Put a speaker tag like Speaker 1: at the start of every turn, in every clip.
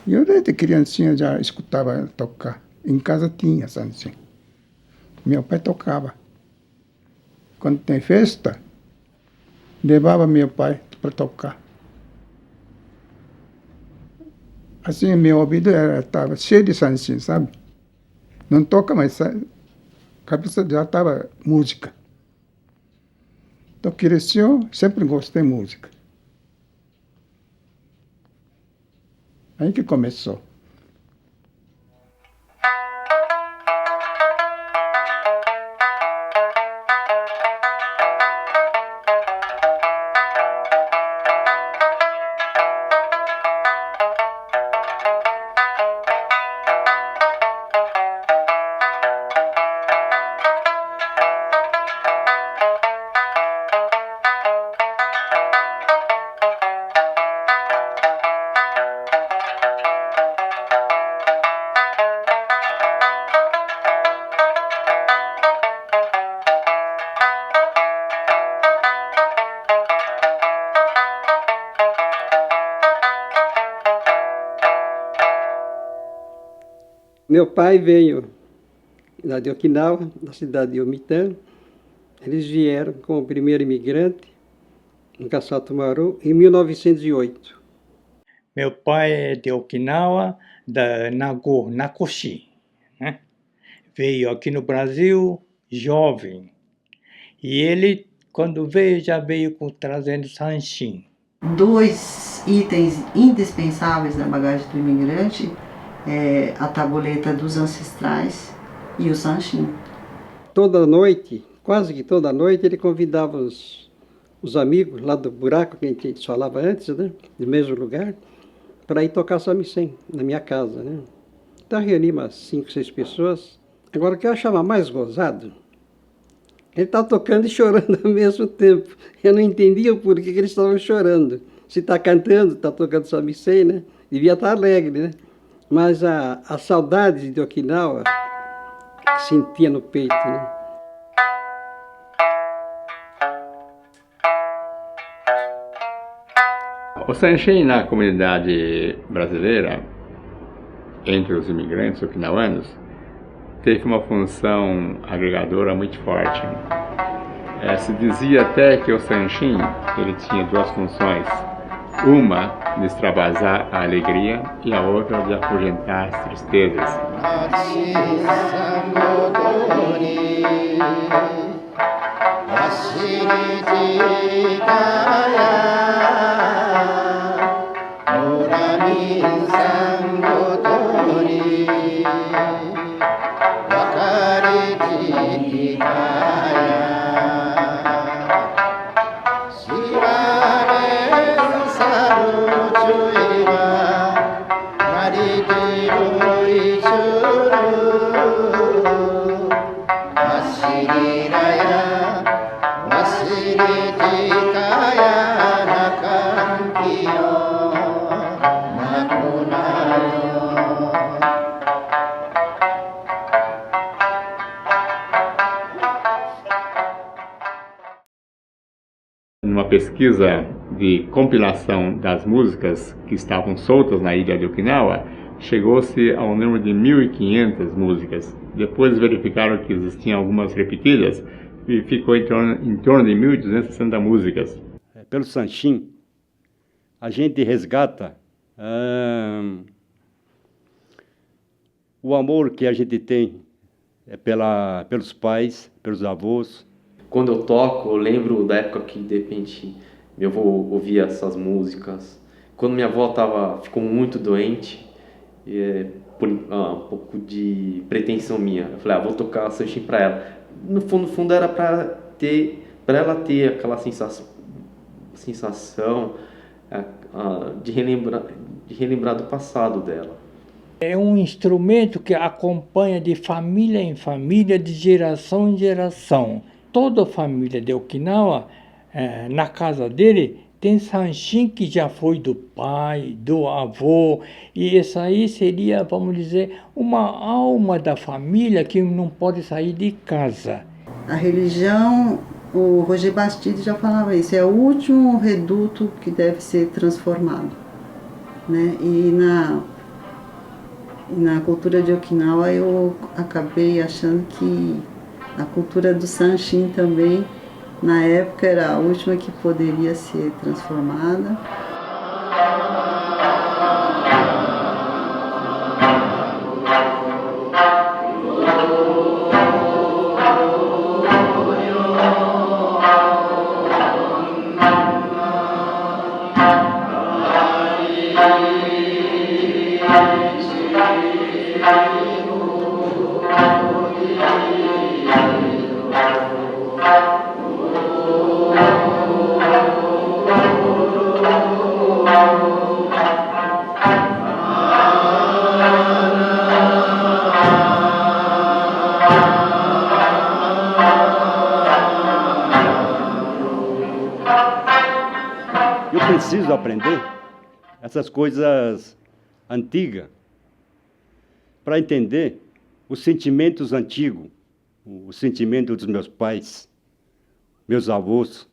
Speaker 1: Eu desde criancinha já escutava tocar. Em casa tinha sansim. Meu pai tocava. Quando tem festa, levava meu pai para tocar. Assim, meu ouvido estava cheio de sansim, sabe? Não toca, mas a cabeça já estava música. Então, cresceu, sempre gostei de música. Aí que começou.
Speaker 2: Meu pai veio lá de Okinawa, da cidade de Omitã. Eles vieram como primeiro imigrante em Kasatomaru em 1908.
Speaker 3: Meu pai é de Okinawa, da Nagoshi, né? Veio aqui no Brasil jovem. E ele, quando veio, já veio trazendo sanshin.
Speaker 4: 2 itens indispensáveis na bagagem do imigrante é a tabuleta dos ancestrais e o sanshin.
Speaker 2: Toda noite, quase que toda noite, ele convidava os amigos lá do buraco que a gente falava antes, né, do mesmo lugar, para ir tocar samisen na minha casa, né. Então reuni umas 5, 6 pessoas. Agora o que eu achava mais gozado, ele estava tocando e chorando ao mesmo tempo. Eu não entendia o porquê que eles estavam chorando. Se está cantando, está tocando samisen, né, devia estar alegre, né. Mas a saudade de Okinawa que sentia no peito, né.
Speaker 5: O sanshin na comunidade brasileira, entre os imigrantes okinawanos, teve uma função agregadora muito forte. Se dizia até que o sanshin ele tinha 2 funções. Uma de extravasar a alegria e a outra de afugentar as tristezas. Numa pesquisa de compilação das músicas que estavam soltas na ilha de Okinawa, chegou-se ao número de 1.500 músicas. Depois verificaram que existiam algumas repetidas e ficou em torno de 1.260 músicas.
Speaker 2: Pelo sanshin, a gente resgata o amor que a gente tem pelos pais, pelos avós.
Speaker 6: Quando eu toco, eu lembro da época que, de repente, meu avô ouvia essas músicas. Quando minha avó ficou muito doente, por um pouco de pretensão minha, eu falei, vou tocar sanshin para ela. No fundo era para ela ter aquela sensação de relembrar do passado dela.
Speaker 3: É um instrumento que acompanha de família em família, de geração em geração. Toda a família de Okinawa, na casa dele, tem sanshin que já foi do pai, do avô, e isso aí seria, vamos dizer, uma alma da família que não pode sair de casa.
Speaker 4: A religião, o Roger Bastide já falava isso, é o último reduto que deve ser transformado, né? E E na cultura de Okinawa eu acabei achando que a cultura do Sanshin também, na época, era a última que poderia ser transformada.
Speaker 7: Eu preciso aprender essas coisas antigas para entender os sentimentos antigos, o sentimento dos meus pais, meus avós.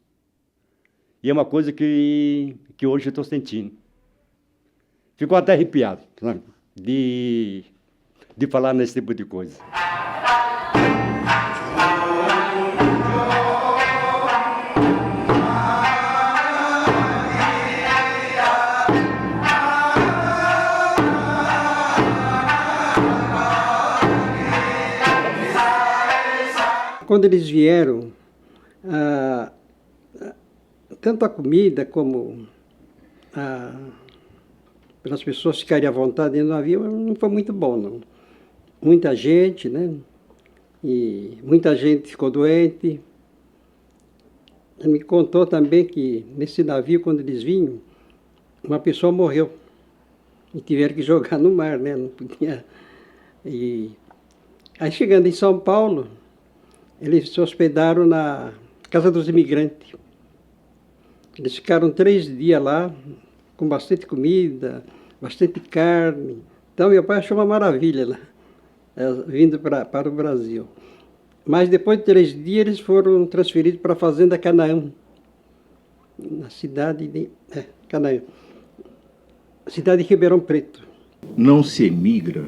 Speaker 7: E é uma coisa que hoje eu estou sentindo. Fico até arrepiado, sabe? De falar nesse tipo de coisa.
Speaker 2: Quando eles vieram, tanto a comida como para as pessoas ficarem à vontade dentro do navio, não foi muito bom, não. Muita gente, né? E muita gente ficou doente. Ele me contou também que nesse navio, quando eles vinham, uma pessoa morreu. E tiveram que jogar no mar, né? Não podia. E aí, chegando em São Paulo, eles se hospedaram na Casa dos Imigrantes. Eles ficaram 3 dias lá, com bastante comida, bastante carne. Então, meu pai achou uma maravilha lá, vindo para o Brasil. Mas depois de 3 dias, eles foram transferidos para a Fazenda Canaã, na cidade de Canaã, cidade de Ribeirão Preto.
Speaker 8: Não se emigra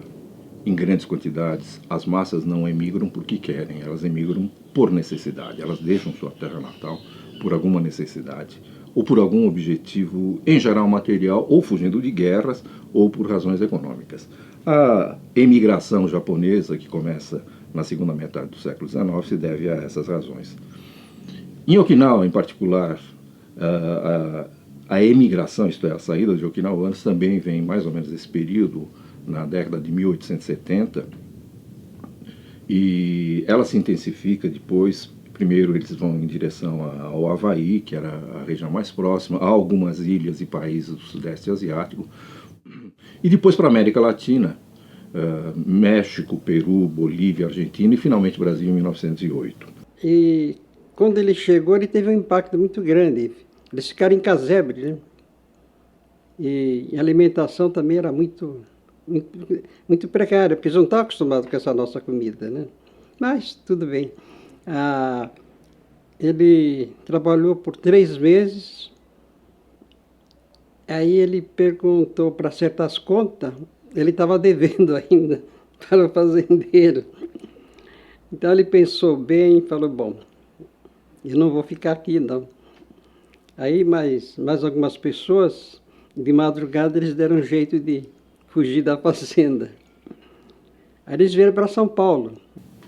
Speaker 8: em grandes quantidades, as massas não emigram porque querem, elas emigram por necessidade, elas deixam sua terra natal por alguma necessidade, ou por algum objetivo, em geral material, ou fugindo de guerras, ou por razões econômicas. A emigração japonesa, que começa na segunda metade do século XIX, se deve a essas razões. Em Okinawa, em particular, a emigração, isto é, a saída de okinawanos, também vem mais ou menos nesse período, na década de 1870, e ela se intensifica depois. Primeiro eles vão em direção ao Havaí, que era a região mais próxima, a algumas ilhas e países do Sudeste Asiático, e depois para a América Latina, México, Peru, Bolívia, Argentina e finalmente Brasil em 1908.
Speaker 2: E quando ele chegou, ele teve um impacto muito grande. Eles ficaram em casebre, né? E a alimentação também era muito precária, porque eles não estavam acostumados com essa nossa comida, né? Mas tudo bem. Ele trabalhou por 3 meses, aí ele perguntou para certas contas, ele estava devendo ainda para o fazendeiro. Então ele pensou bem e falou, bom, eu não vou ficar aqui não. Aí mais algumas pessoas, de madrugada, eles deram um jeito de fugir da fazenda. Aí eles vieram para São Paulo.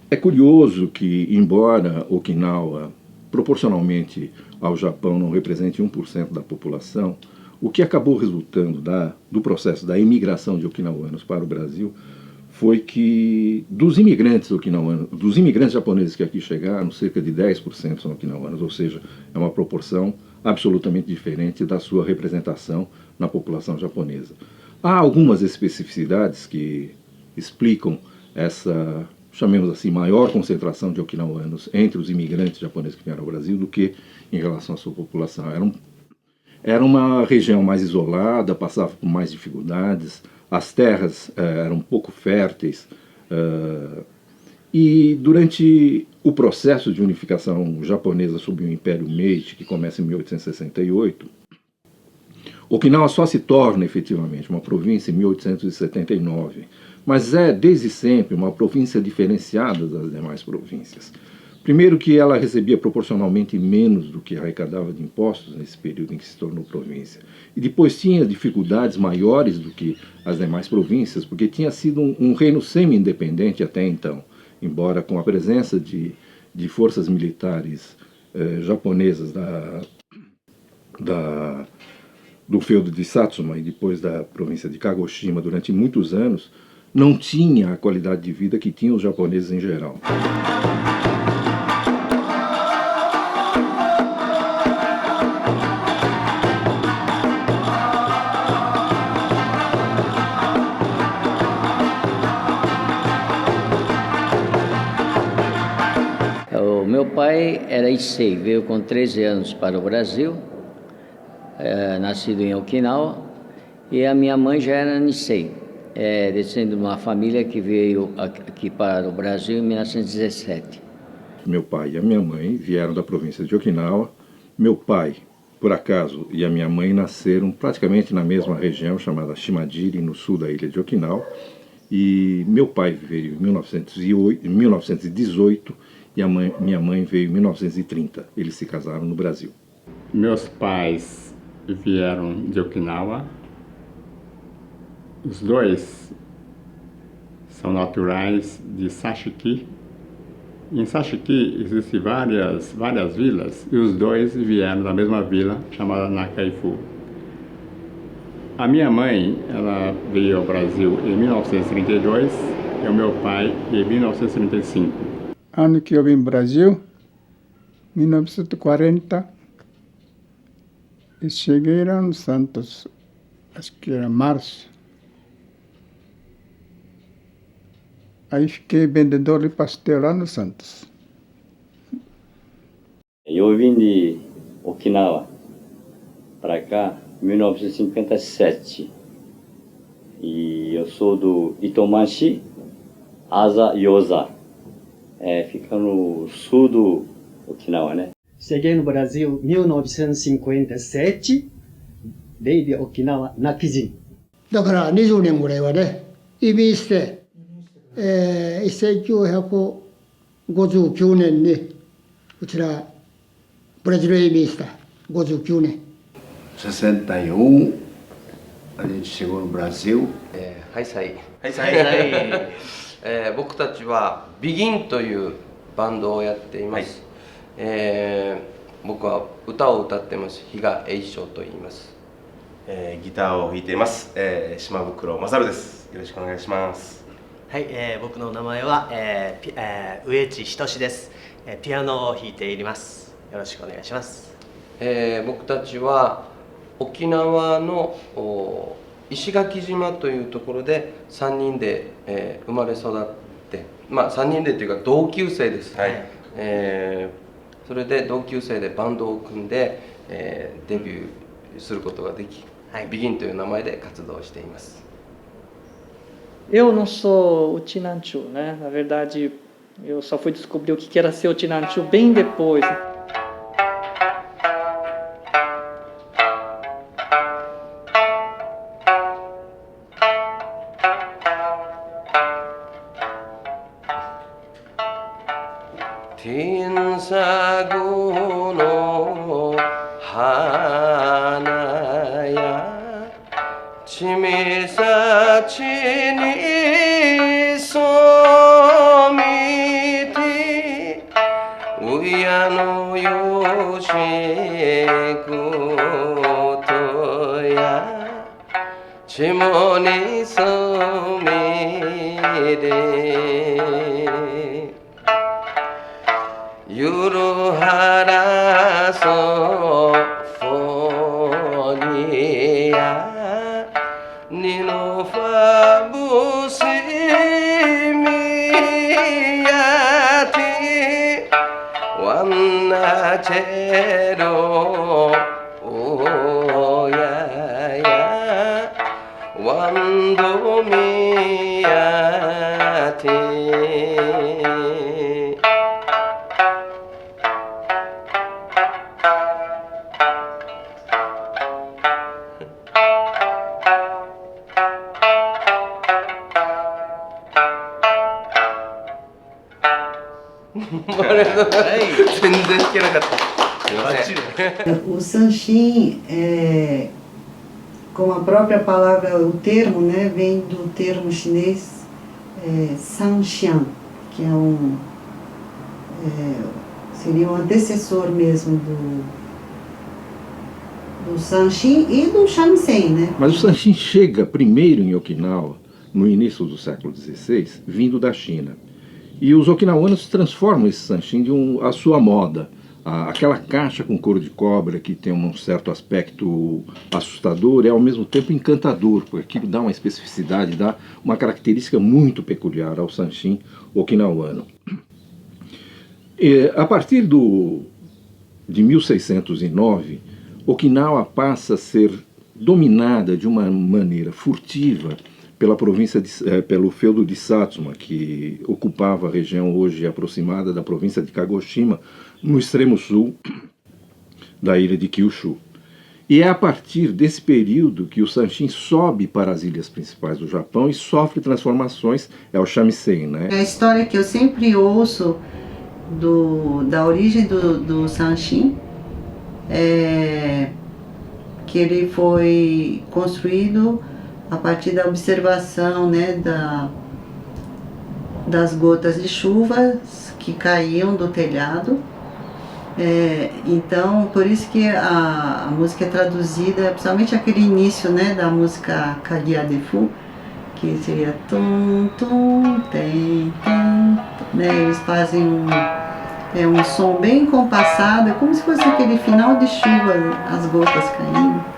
Speaker 8: É curioso que, embora Okinawa, proporcionalmente ao Japão, não represente 1% da população, o que acabou resultando do processo da imigração de okinawanos para o Brasil foi que dos imigrantes japoneses que aqui chegaram, cerca de 10% são okinawanos, ou seja, é uma proporção absolutamente diferente da sua representação na população japonesa. Há algumas especificidades que explicam essa, chamemos assim, maior concentração de okinawanos entre os imigrantes japoneses que vieram ao Brasil do que em relação à sua população. Era uma região mais isolada, passava por mais dificuldades, as terras eram pouco férteis, e durante o processo de unificação japonesa sob o Império Meiji, que começa em 1868, Okinawa só se torna efetivamente uma província em 1879, mas é desde sempre uma província diferenciada das demais províncias. Primeiro que ela recebia proporcionalmente menos do que arrecadava de impostos nesse período em que se tornou província. E depois tinha dificuldades maiores do que as demais províncias, porque tinha sido um reino semi-independente até então, embora com a presença de forças militares japonesas do feudo de Satsuma e depois da província de Kagoshima durante muitos anos, não tinha a qualidade de vida que tinham os japoneses em geral.
Speaker 9: O meu pai era Issei, veio com 13 anos para o Brasil, nascido em Okinawa, e a minha mãe já era Nisei, descendo de uma família que veio aqui para o Brasil em 1917.
Speaker 8: Meu pai e a minha mãe vieram da província de Okinawa. Meu pai, por acaso, e a minha mãe nasceram praticamente na mesma região, chamada Shimajiri, no sul da ilha de Okinawa. E meu pai veio em 1918 e minha mãe veio em 1930. Eles se casaram no Brasil.
Speaker 5: Meus pais vieram de Okinawa. Os dois são naturais de Sashiki. Em Sashiki existem várias vilas e os dois vieram da mesma vila chamada Nakaifu. A minha mãe, ela veio ao Brasil em 1932 e o meu pai em 1935.
Speaker 1: Ano que eu vim ao Brasil, 1940, e cheguei lá no Santos, acho que era março. Aí fiquei vendedor de pastel lá no Santos.
Speaker 7: Eu vim de Okinawa para cá em 1957 e eu sou do Itomashi, Asa Yosa, fica no sul do Okinawa, né?
Speaker 10: Cheguei no Brasil em 1957, veio de Okinawa, Nakijin.
Speaker 11: だから20年ぐらいはね、移民して、1959年にこちらブラジルへ移民した59年。
Speaker 12: 61 a gente chegou no Brasil.
Speaker 13: はいさい。僕たちはビギンというバンドをやっています。僕は歌を歌ってます。比嘉栄翔と言います。
Speaker 14: ギターを弾いています。島袋勝です。よろしくお願いします。
Speaker 15: はい、僕の名前は、上地仁です。ピアノを弾いています。よろしくお願いします。
Speaker 13: 僕たちは沖縄の石垣島というところで3人で、生まれ育って、まあ3人でというか同級生です。はい。それで同級生でバンドを組んで、デビューすることができ、ビギンという名前で活動しています。
Speaker 16: Eu não sou o Tinanchu, né? Na verdade, eu só fui descobrir o que era ser o Tinanchu bem depois.
Speaker 4: O Sanxin, como a própria palavra, o termo, né, vem do termo chinês Sanxian, que seria um antecessor mesmo do Sanxin e do shamisen, né?
Speaker 8: Mas o Sanxin chega primeiro em Okinawa, no início do século XVI, vindo da China. E os okinawanos transformam esse Sanxin à sua moda. Aquela caixa com couro de cobra que tem um certo aspecto assustador é ao mesmo tempo encantador, porque aquilo dá uma especificidade, dá uma característica muito peculiar ao Sanxin okinawano. A partir de 1609, Okinawa passa a ser dominada de uma maneira furtiva pelo feudo de Satsuma, que ocupava a região hoje aproximada da província de Kagoshima, no extremo sul da ilha de Kyushu. E é a partir desse período que o Sanxin sobe para as ilhas principais do Japão e sofre transformações, é o shamisen, né?
Speaker 4: A história que eu sempre ouço da origem do Sanxin é que ele foi construído a partir da observação, né, das gotas de chuva que caíam do telhado. Então, por isso que a música é traduzida, principalmente aquele início, né, da música Kagia de Fu, que seria tum, tum, tem, né, eles fazem um som bem compassado, é como se fosse aquele final de chuva, as gotas caindo.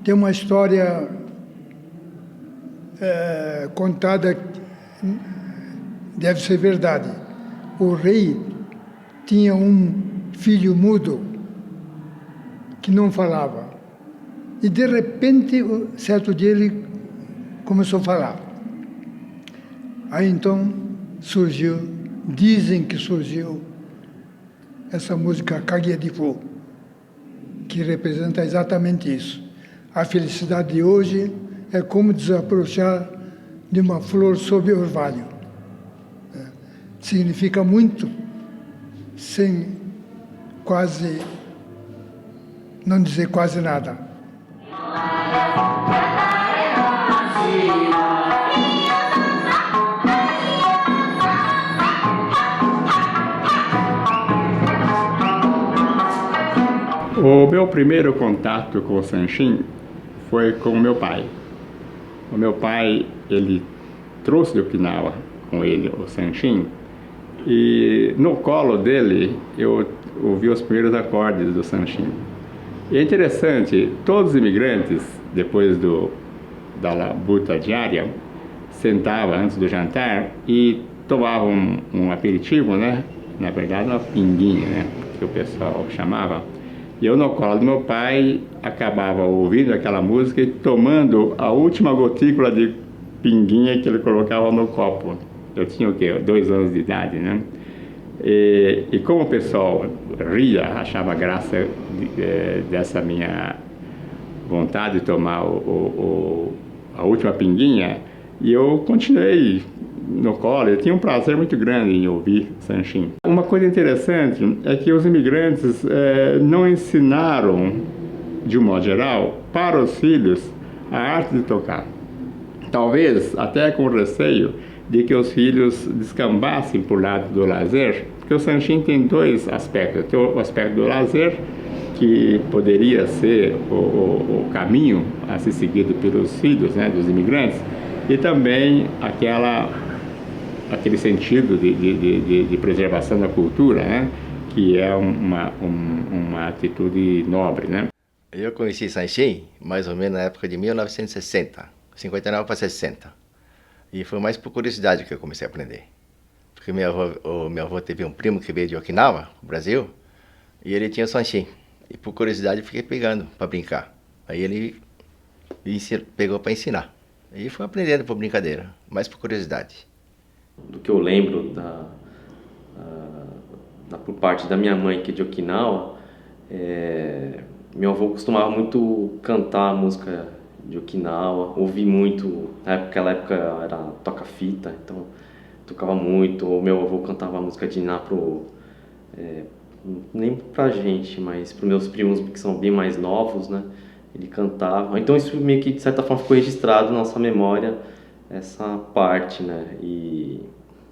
Speaker 1: Tem uma história contada, deve ser verdade. O rei tinha um filho mudo que não falava. E de repente, certo dia, ele começou a falar. Aí então dizem que surgiu essa música Kagia de Fu, que representa exatamente isso. A felicidade de hoje é como desabrochar de uma flor sob o orvalho.
Speaker 11: significa muito, sem quase, não dizer quase nada.
Speaker 5: O meu primeiro contato com o Sanchin foi com o meu pai. O meu pai, ele trouxe de Okinawa com ele o Sanchin, e no colo dele eu ouvi os primeiros acordes do Sanchin. E é interessante, todos os imigrantes, depois da labuta diária, sentavam antes do jantar e tomavam um aperitivo, né? Na verdade, uma pinguinha, né? Que o pessoal chamava. E eu, no colo do meu pai, acabava ouvindo aquela música e tomando a última gotícula de pinguinha que ele colocava no copo. Eu tinha o quê? 2 anos de idade, né? E como o pessoal ria, achava graça dessa minha vontade de tomar a última pinguinha, e eu continuei no colo. Eu tinha um prazer muito grande em ouvir Sanchin. Uma coisa interessante é que os imigrantes não ensinaram, de um modo geral, para os filhos a arte de tocar. Talvez até com receio de que os filhos descambassem por lado do lazer, porque o Sanchin tem 2 aspectos. Tem o aspecto do lazer, que poderia ser o caminho a ser seguido pelos filhos, né, dos imigrantes, e também aquele sentido de preservação da cultura, né, que é uma atitude nobre, né?
Speaker 17: Eu conheci Sanchin mais ou menos na época de 1960, 59 para 60. E foi mais por curiosidade que eu comecei a aprender. Porque meu avô teve um primo que veio de Okinawa, Brasil, e ele tinha Sanchin. E por curiosidade eu fiquei pegando para brincar. Aí ele pegou para ensinar. E fui aprendendo por brincadeira, mais por curiosidade.
Speaker 6: Do que eu lembro por parte da minha mãe, que é de Okinawa, meu avô costumava muito cantar a música de Okinawa, ouvi muito, naquela época era toca-fita, então tocava muito. O meu avô cantava a música de Iná nem pra gente, mas pros meus primos que são bem mais novos, né? Ele cantava. Então isso meio que de certa forma ficou registrado na nossa memória, essa parte, né? E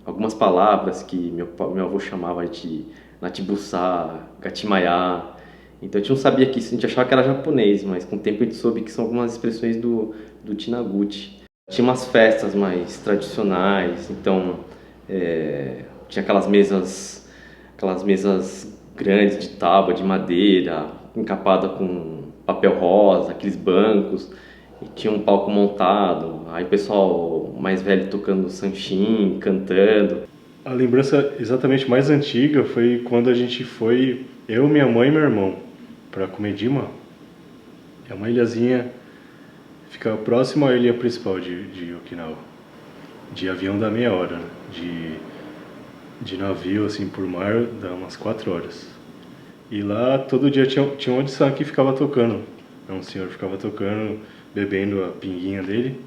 Speaker 6: algumas palavras que meu avô chamava de Natibussá, Gatimayá. Então a gente não sabia que isso, a gente achava que era japonês, mas com o tempo a gente soube que são algumas expressões do Chinaguchi. Tinha umas festas mais tradicionais, então tinha aquelas mesas grandes de tábua, de madeira, encapada com papel rosa, aqueles bancos, e tinha um palco montado, aí o pessoal mais velho tocando Sanchin, cantando.
Speaker 18: A lembrança exatamente mais antiga foi quando a gente foi, eu, minha mãe e meu irmão, para Kumejima. É uma ilhazinha, fica próximo à ilha principal de Okinawa. De avião dá meia hora, né? De navio, assim, por mar, dá umas 4 horas. E lá, todo dia tinha um Odissan que ficava tocando. Um senhor ficava tocando, bebendo a pinguinha dele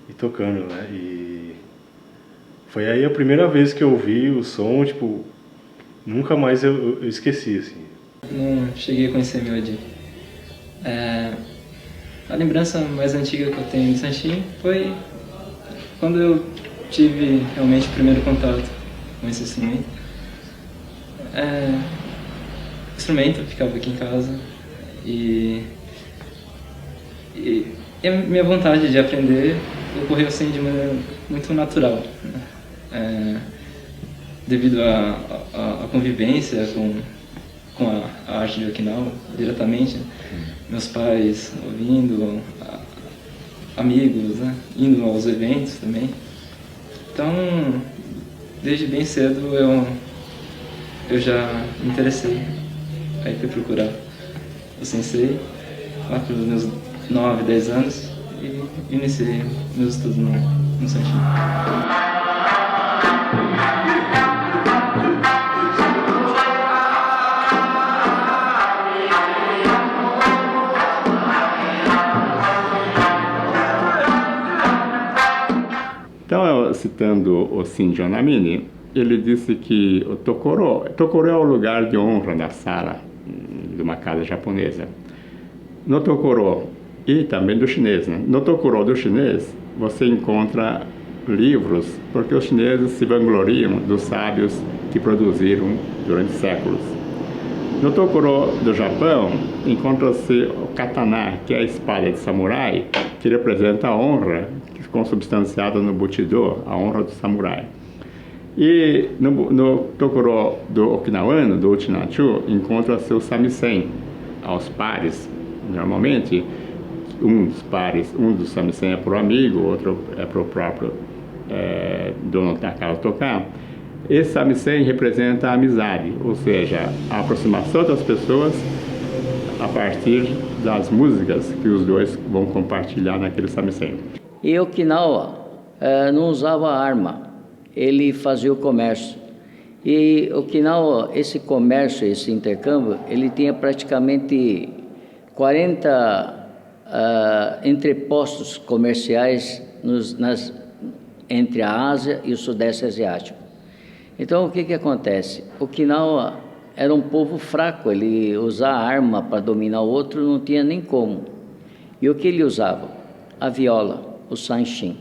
Speaker 18: e tocando, né? E foi aí a primeira vez que eu ouvi o som, tipo, nunca mais eu esqueci, assim.
Speaker 19: Não cheguei a conhecer Myoji. A lembrança mais antiga que eu tenho de Sanchin foi quando eu tive realmente o primeiro contato com esse instrumento. O instrumento ficava aqui em casa e a minha vontade de aprender ocorreu assim de maneira muito natural, né? Devido à convivência com a arte de Okinawa diretamente, meus pais ouvindo, amigos, né? Indo aos eventos também. Então, desde bem cedo eu já me interessei. Aí fui procurar o sensei lá pelos meus 9, 10 anos e iniciei meus estudos no Sanchin.
Speaker 5: Então, citando o Shinjo Namine, ele disse que o Tokoro é o lugar de honra na sala de uma casa japonesa. No Tokoro, e também do chinês, né? No Tokoro do chinês, você encontra livros, porque os chineses se vangloriam dos sábios que produziram durante séculos. No Tokoro do Japão, encontra-se o katana, que é a espada de samurai, que representa a honra, consubstanciada no Bushido, a honra do samurai. E no Tokoro do Okinawano, do Uchinachu, encontra-se o samisen, aos pares. Normalmente, um dos samisen é para o amigo, outro é para o próprio dono da casa tocar. Esse samisen representa a amizade, ou seja, a aproximação das pessoas a partir das músicas que os dois vão compartilhar naquele samisen.
Speaker 9: E Okinawa não usava arma, ele fazia o comércio. E Okinawa, esse comércio, esse intercâmbio, ele tinha praticamente 40 entrepostos comerciais entre a Ásia e o Sudeste Asiático. Então, o que acontece? Okinawa era um povo fraco, ele usar arma para dominar o outro não tinha nem como. E o que ele usava? A viola, o sanshin.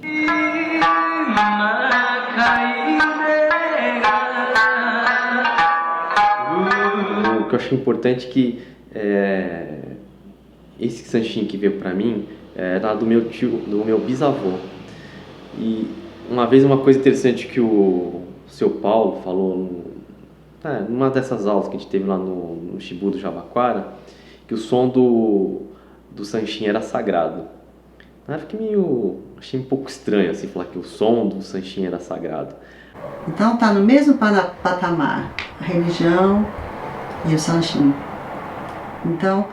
Speaker 6: O que eu acho importante é que esse sanshin que veio para mim era do meu tio, do meu bisavô. E uma vez uma coisa interessante que o seu Paulo falou numa dessas aulas que a gente teve lá no Shibu do Jabaquara, que o som do sanshin era sagrado. Na época achei um pouco estranho assim falar que o som do sanshin era sagrado.
Speaker 4: Então tá no mesmo patamar a religião e o sanshin. Então,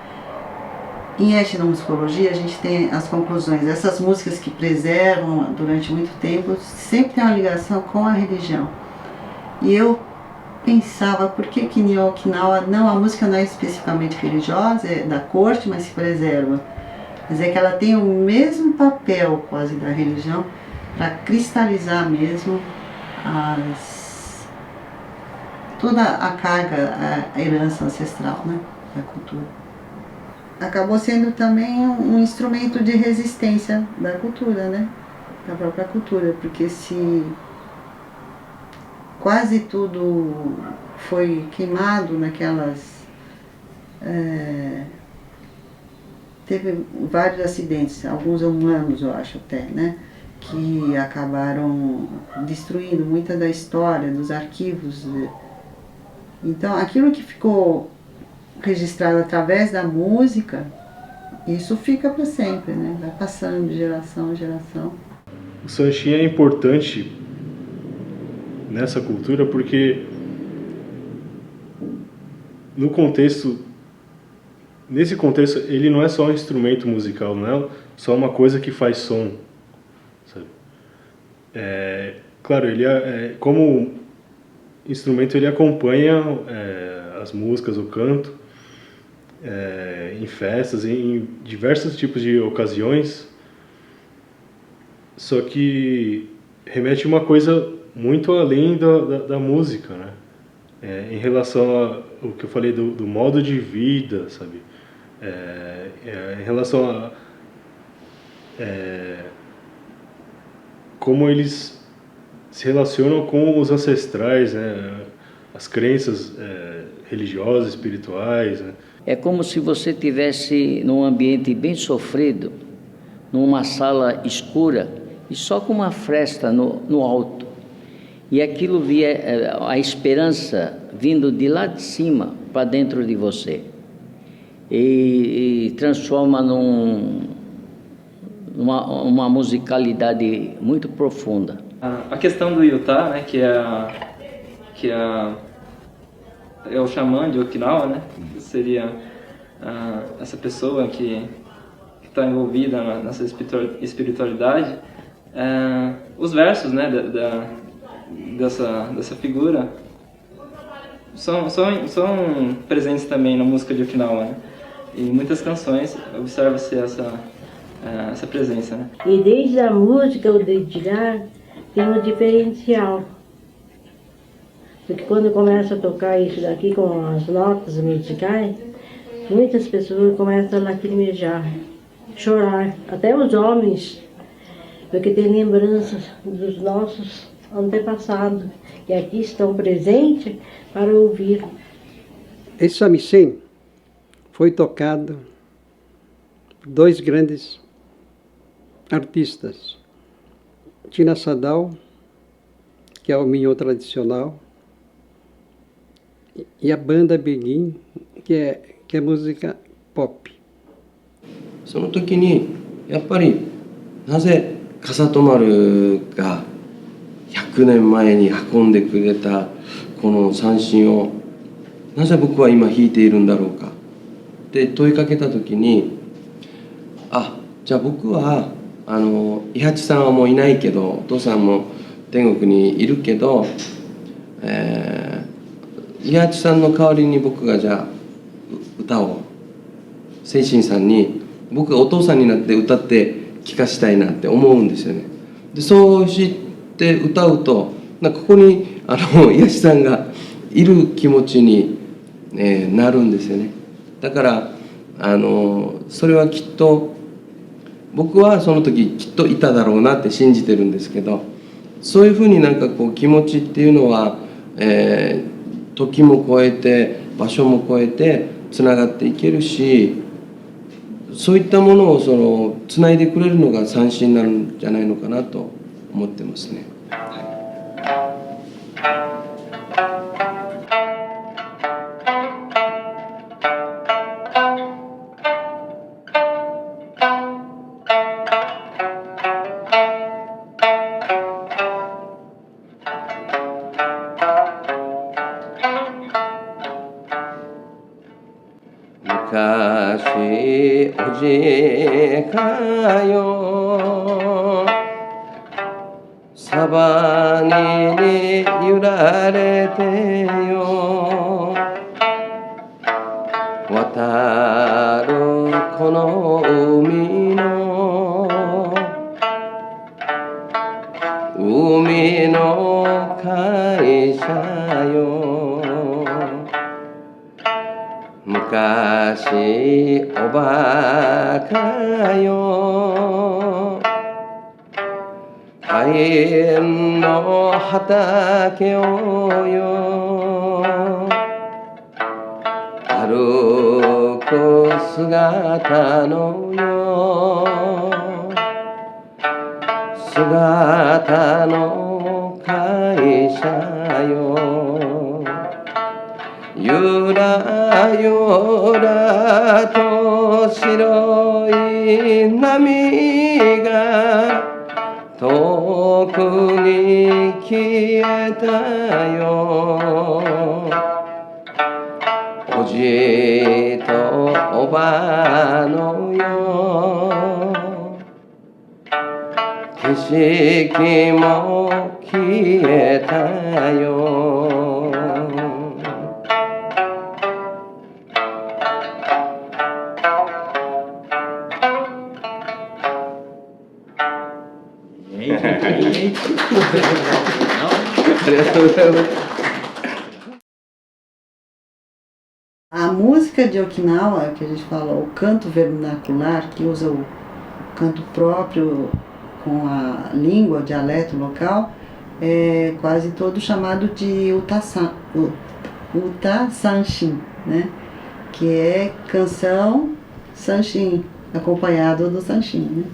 Speaker 4: em etnomusicologia a gente tem as conclusões. Essas músicas que preservam durante muito tempo sempre tem uma ligação com a religião. E eu pensava, por que em Okinawa a música não é especificamente religiosa, é da corte, mas se preserva. Mas é que ela tem o mesmo papel quase da religião para cristalizar mesmo toda a carga, a herança ancestral, né, da cultura. Acabou sendo também um instrumento de resistência da cultura, né, da própria cultura, porque se quase tudo foi queimado naquelas... teve vários acidentes, alguns humanos eu acho até, né, que acabaram destruindo muita da história, dos arquivos. Então aquilo que ficou registrado através da música, isso fica para sempre, né, vai passando de geração em geração.
Speaker 18: O sanshin é importante nessa cultura porque nesse contexto ele não é só um instrumento musical, não é só uma coisa que faz som, sabe? Claro, ele como instrumento ele acompanha as músicas, o canto em festas, em diversos tipos de ocasiões, só que remete a uma coisa muito além da música, né? Em relação ao que eu falei do modo de vida, sabe? Em relação a como eles se relacionam com os ancestrais, né? As crenças religiosas, espirituais, né?
Speaker 9: É como se você estivesse num ambiente bem sofrido, numa sala escura e só com uma fresta no alto. E aquilo via a esperança vindo de lá de cima para dentro de você. E transforma numa musicalidade muito profunda.
Speaker 19: A questão do Yuta, né, que é o xamã de Okinawa, né, que seria essa pessoa que está envolvida nessa espiritualidade. Os versos, né, dessa figura são presentes também na música de Okinawa, né? E em muitas canções observa-se essa presença, né?
Speaker 20: E desde a música, o dedilhar, tem um diferencial. Porque quando começa a tocar isso daqui com as notas musicais, muitas pessoas começam a lacrimejar, chorar, até os homens, porque tem lembranças dos nossos antepassados, que aqui estão presentes para ouvir.
Speaker 2: Esse samisen foi tocado por dois grandes artistas, Tina Sadal, que é o minho tradicional, e a banda Begin, que é música pop.
Speaker 13: その時にやっぱりなぜ笠戸丸が100年前に運んでくれたこの三線をなぜ僕は今弾いているんだろうかって問いかけた時に、じゃあ僕は伊八さんはもういないけど、お父さんも天国にいるけど、伊八さんの代わりに僕がじゃあ歌を清心さんに僕がお父さんになって歌って聴かしたいなって思うんですよね。でそうして歌うとここに伊八さんがいる気持ちに、なるんですよね。だからそれはきっと僕はその時きっといただろうなって信じてるんですけど、そういうふうにこう気持ちっていうのは、時も超えて場所も超えてつながっていけるし、そういったものをつないでくれるのが三線なんじゃないのかなと思ってますね。昔おじかよサバに揺られてよ渡るこの海の会社よ昔おばかよ大変の畑をよ歩く姿のよ姿の会社よゆらゆらと白い波が遠くに消えたよおじとおばのよ景色も消えたよ
Speaker 4: A música de Okinawa, que a gente fala, o canto vernacular, que usa o canto próprio com a língua, o dialeto local, é quase todo chamado de uta sanshin, né? Que é canção sanshin, acompanhado do sanshin, né?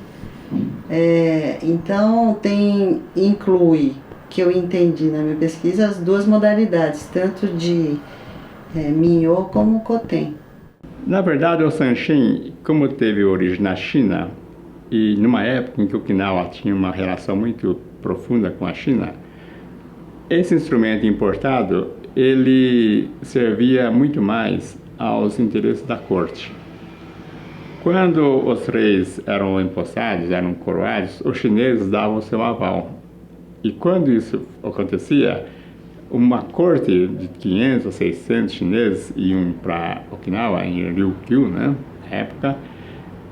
Speaker 4: Então inclui, que eu entendi na minha pesquisa, as duas modalidades, tanto de minho como koten.
Speaker 5: Na verdade, o sanshin, como teve origem na China, e numa época em que Okinawa tinha uma relação muito profunda com a China, esse instrumento importado, ele servia muito mais aos interesses da corte. Quando os reis eram empossados, eram coroados, os chineses davam o seu aval. E quando isso acontecia, uma corte de 500 ou 600 chineses iam para Okinawa, em Ryukyu, né, na época,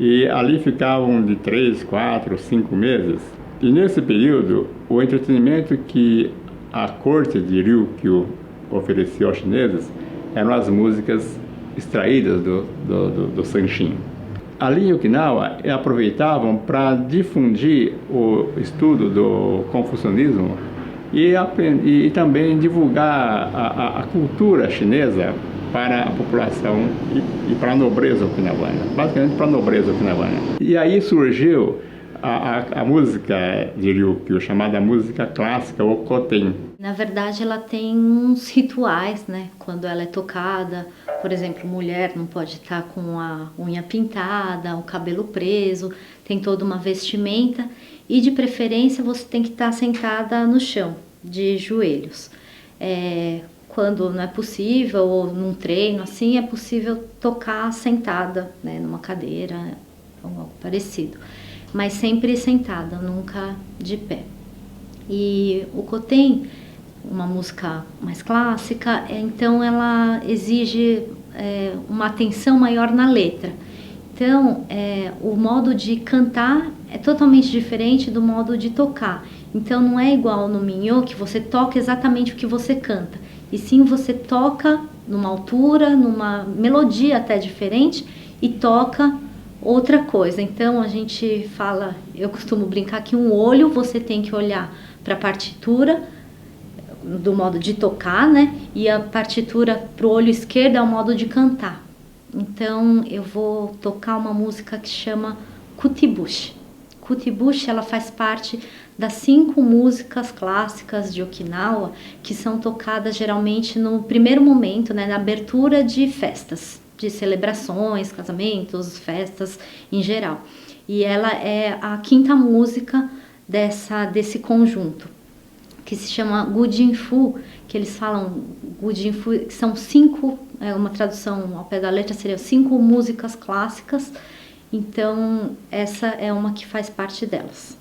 Speaker 5: e ali ficavam de 3, 4, 5 meses. E nesse período, o entretenimento que a corte de Ryukyu oferecia aos chineses eram as músicas extraídas do Sanshin. Ali em Okinawa, aproveitavam para difundir o estudo do confucionismo e também divulgar a cultura chinesa para a população e para a nobreza okinawana, basicamente para a nobreza okinawana. E aí surgiu a música de Ryukyu, chamada música clássica, o Koten.
Speaker 21: Na verdade, ela tem uns rituais, né? Quando ela é tocada, por exemplo, mulher não pode estar com a unha pintada, o cabelo preso, tem toda uma vestimenta e, de preferência, você tem que estar sentada no chão, de joelhos. Quando não é possível, ou num treino assim, é possível tocar sentada, né? Numa cadeira ou algo parecido. Mas sempre sentada, nunca de pé. E o Koten, uma música mais clássica, então ela exige uma atenção maior na letra. Então, o modo de cantar é totalmente diferente do modo de tocar. Então, não é igual no Minho, que você toca exatamente o que você canta. E sim, você toca numa altura, numa melodia até diferente e toca outra coisa. Então a gente fala, eu costumo brincar que um olho você tem que olhar para a partitura do modo de tocar, né? E a partitura para o olho esquerdo é o modo de cantar. Então eu vou tocar uma música que chama Kutibushi. Kutibushi, ela faz parte das 5 músicas clássicas de Okinawa que são tocadas geralmente no primeiro momento, né? Na abertura de festas, de celebrações, casamentos, festas em geral. E ela é a 5ª música desse conjunto, que se chama Gujinfu, que eles falam Gujinfu, que são 5, uma tradução ao pé da letra seria 5 músicas clássicas. Então essa é uma que faz parte delas.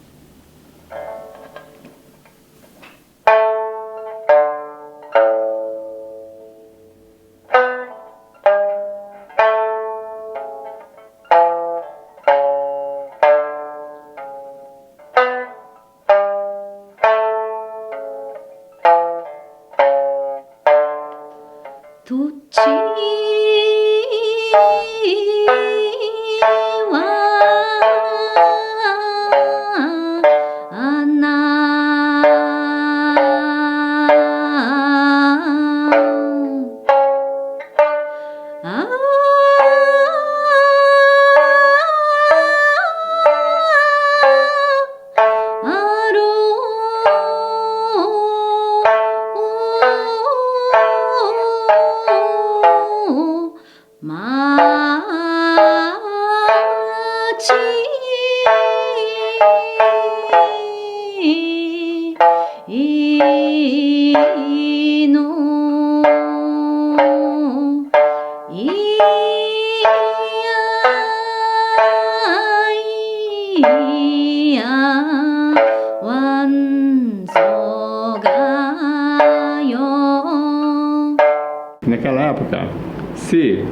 Speaker 5: Naquela época, se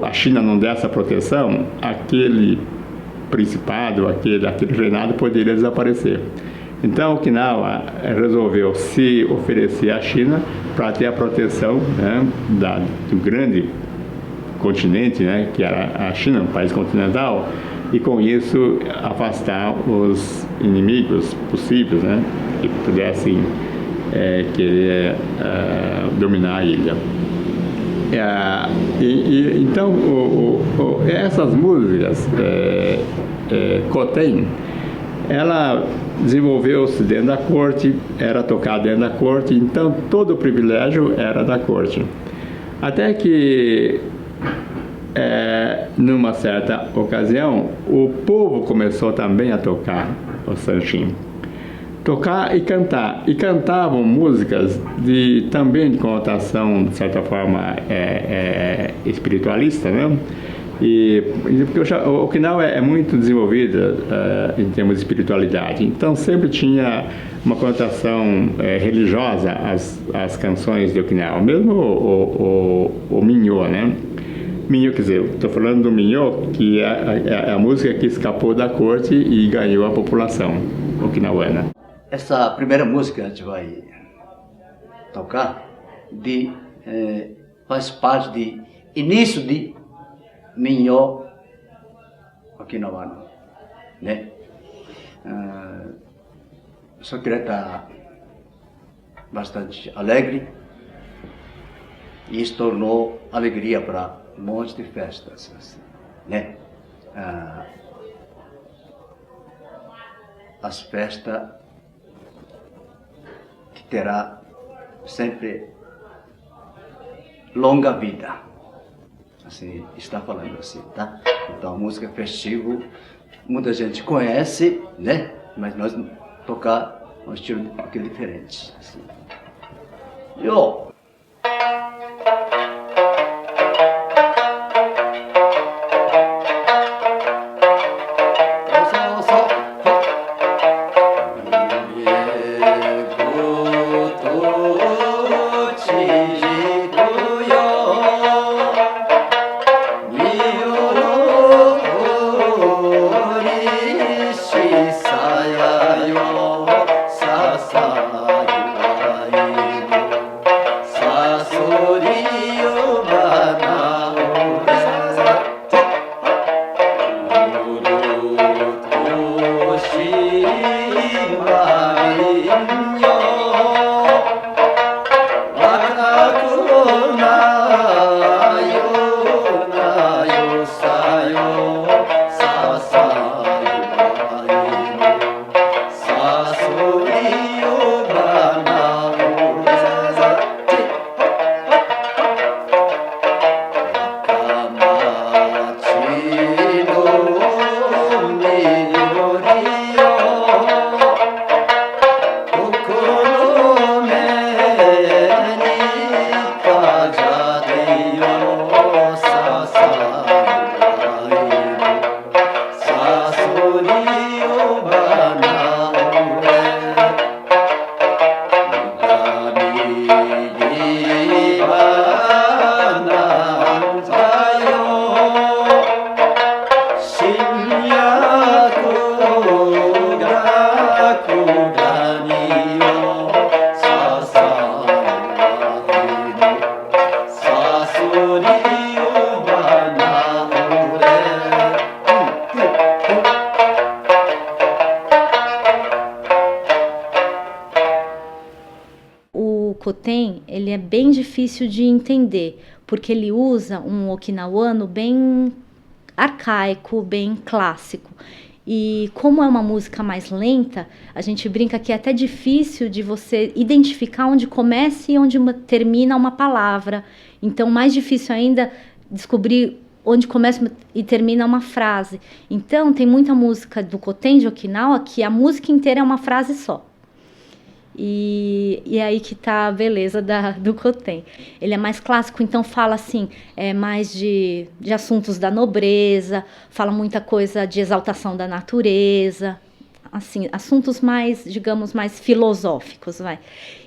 Speaker 5: a China não desse a proteção, aquele principado, aquele reinado poderia desaparecer. Então Okinawa resolveu se oferecer à China para ter a proteção, né, do grande continente, né, que era a China, um país continental, e com isso afastar os inimigos possíveis, né, que pudessem querer dominar a ilha. Então essas músicas Koten, ela desenvolveu-se dentro da corte, era tocada dentro da corte, então todo o privilégio era da corte. Até que numa certa ocasião o povo começou também a tocar o Sanshin, tocar e cantar, e cantavam músicas também de conotação, de certa forma, espiritualista, né? Porque o Okinawa é muito desenvolvida em termos de espiritualidade, então sempre tinha uma conotação religiosa as canções de Okinawa, mesmo o Minho, né? Minho, quer dizer, estou falando do Minho, que é a música que escapou da corte e ganhou a população okinawana.
Speaker 22: Essa primeira música que a gente vai tocar
Speaker 12: faz parte de início de minho okinawano, né? Só queria estar bastante alegre e isso tornou alegria para um monte de festas, assim, né? As festas que terá sempre longa vida, assim, está falando assim, tá? Então, a música festiva, muita gente conhece, né? Mas nós tocar um estilo um pouquinho diferente, assim. Yo!
Speaker 21: Koten, ele é bem difícil de entender, porque ele usa um okinawano bem arcaico, bem clássico. E como é uma música mais lenta, a gente brinca que é até difícil de você identificar onde começa e onde termina uma palavra. Então, mais difícil ainda descobrir onde começa e termina uma frase. Então, tem muita música do Koten de Okinawa que a música inteira é uma frase só. E é aí que está a beleza do Koten. Ele é mais clássico, então fala assim, mais de assuntos da nobreza, fala muita coisa de exaltação da natureza, assim, assuntos mais, digamos, mais filosóficos, vai.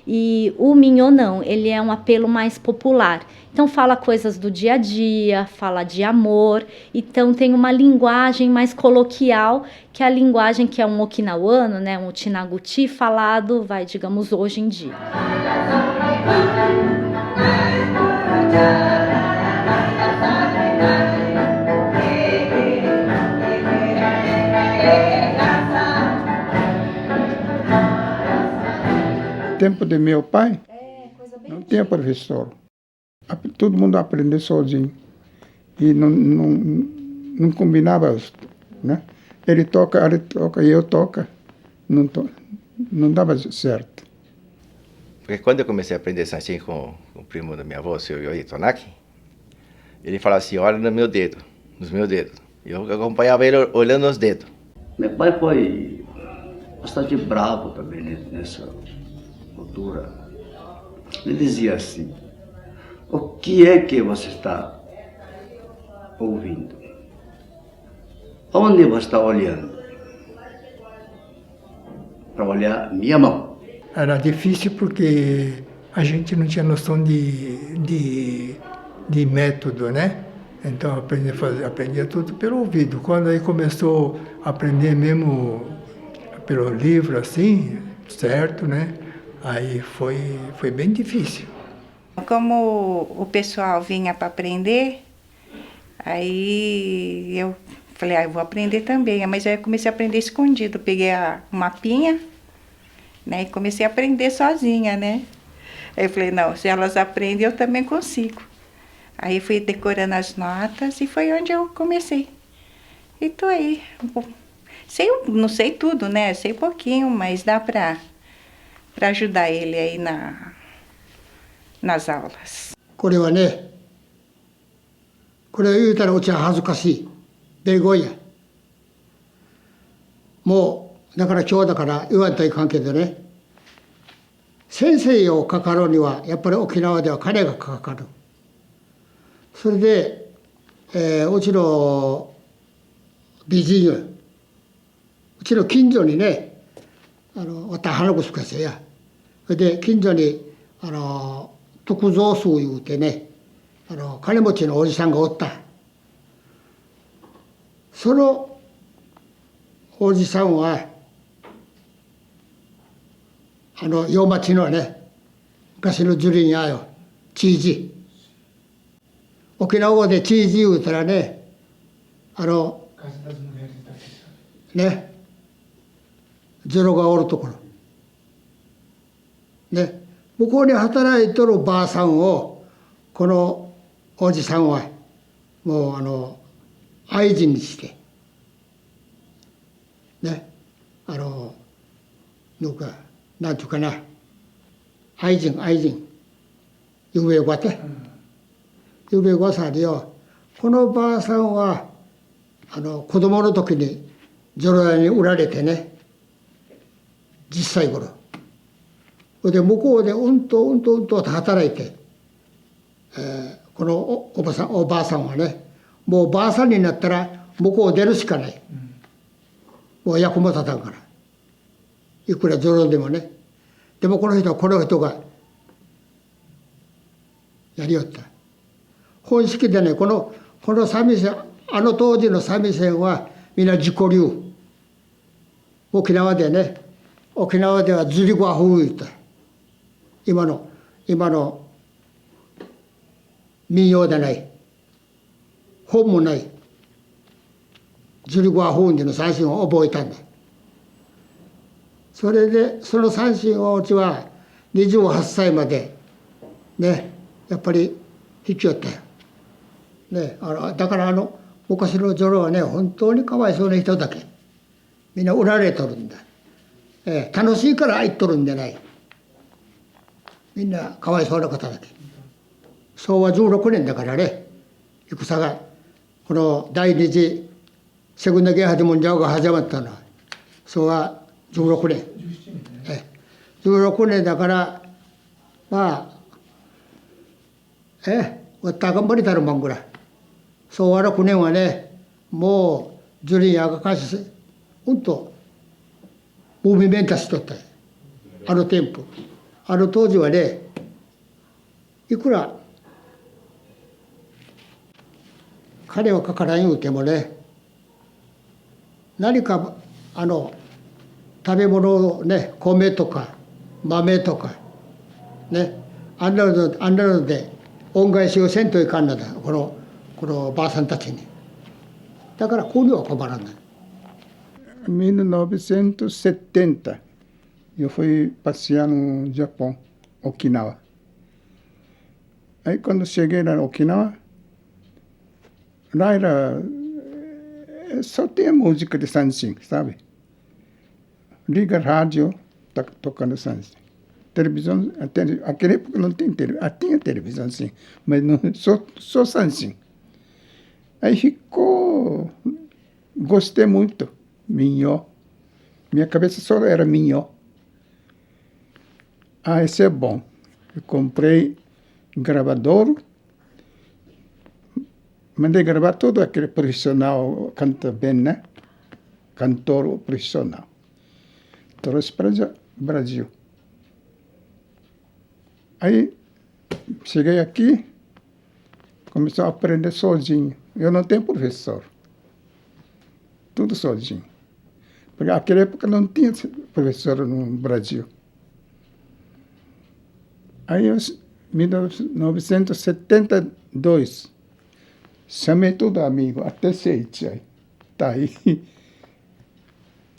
Speaker 21: E o Minho não, ele é um apelo mais popular. Então fala coisas do dia a dia, fala de amor, então tem uma linguagem mais coloquial, que é a linguagem que é um okinawano, né, um Uchinaguchi falado, vai, digamos, hoje em dia.
Speaker 1: No tempo de meu pai, não tinha professor. Todo mundo aprendeu sozinho. E não combinava, né? Ele toca e eu toco. Não dava certo.
Speaker 17: Porque quando eu comecei a aprender sanshin com o primo da minha avó, o seu Yohei Tonaki, ele falava assim, olha nos meus dedos. E eu acompanhava ele olhando os dedos.
Speaker 12: Meu pai foi bastante bravo também nessa altura. Ele dizia assim, o que é que você está ouvindo? Onde você está olhando? Para olhar minha mão.
Speaker 3: Era difícil porque a gente não tinha noção de método, né? Então aprendia tudo pelo ouvido. Quando aí começou a aprender mesmo pelo livro, assim, certo, né? Aí foi bem difícil.
Speaker 7: Como o pessoal vinha para aprender, aí eu falei, eu vou aprender também. Mas aí eu comecei a aprender escondido. Peguei um mapinha, né, e comecei a aprender sozinha, né? Aí eu falei, não, se elas aprendem, eu também consigo. Aí fui decorando as notas e foi onde eu comecei. E tô aí. Não sei tudo, né? Sei pouquinho, mas dá para ajudar ele aí nas aulas.
Speaker 11: これはね、これを言うたらうちは恥ずかしい。ベゴや。もう、だから今日だから言わんといかんけどね、先生をかかるには、やっぱり沖縄では金がかかる。それで、うちの美人よ。うちの近所にね、わた花子すかせや。それで近所に、徳蔵宗いうてね、金持ちのおじさんがおった。そのおじさんは、洋町のね、昔の樹林やよ、チージ。沖縄語でチージ言うたらね、ね、ゼロがおるところ。ね、向こうに働いとるばあさんを、このおじさんは、もう愛人にして、ね、なんていうかな、愛人、ゆべごて、ゆべごさでよ、このばあさんは、子供の時にゾロ屋に売られてね、10歳頃。で、向こうでうんと働いて、このおばあさんはね、もうばあさんになったら向こう出るしかない。もう役も立たんから。いくらゾロでもね。でもこの人がやりよった。本式でね、この三味線、当時の三味線はみんな自己流。沖縄ではずりごは風言った。今の民謡でない。本もない。ずりごは風での三振を覚えたんだ。それで、その三振をうちは28歳まで、ね、やっぱり弾きよったよ。ね、だから昔の女郎はね、本当にかわいそうな人だけ。みんな売られとるんだ。楽しいから入っとるんじゃない。みんなかわいそうな方だけ。昭和16年だからね、戦が、この第二次セグンダゲハジモンジャオが始まったのは昭和16年。16年だから、まあ、わった頑張りたるもんぐらい。昭和6年はね、もう、ジュリンやがかし、ムービメンタしとったよ。テンポ。当時はね、いくら金はかからん言うてもね、何か食べ物をね、米とか豆とかね、あんなので恩返しをせんといかんのだ、このばあさんたちに。だからこうには困らない。
Speaker 1: 1970, eu fui passear no Japão, Okinawa. Aí quando cheguei lá no Okinawa, lá só tinha música de Sanshin, sabe? Liga rádio, tá tocando Sanshin. Televisão, aquela época não tinha televisão, tinha televisão sim, mas não, só Sanshin. Aí gostei muito, minho. Minha cabeça só era minho. Esse é bom. Eu comprei gravador, mandei gravar todo aquele profissional, canta bem, né? Cantor profissional. Trouxe para o Brasil. Aí, cheguei aqui, comecei a aprender sozinho. Eu não tenho professor. Tudo sozinho. Porque naquela época não tinha professor no Brasil. Aí 1972. Chamei todo amigo, até Seiichi aí. Tá aí.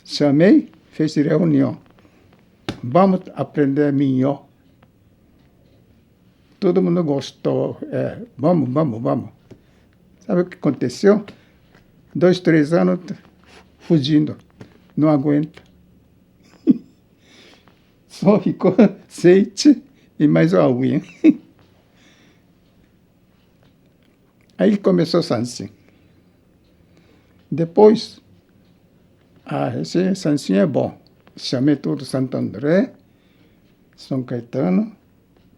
Speaker 1: Chamei, fez reunião. Vamos aprender minho. Todo mundo gostou. Vamos. Sabe o que aconteceu? 2, 3 anos fugindo. Não aguenta. Só ficou Seiichi e mais o Awin. Aí começou Sanshin. Depois, esse Sanshin é bom. Chamei todo Santo André, São Caetano,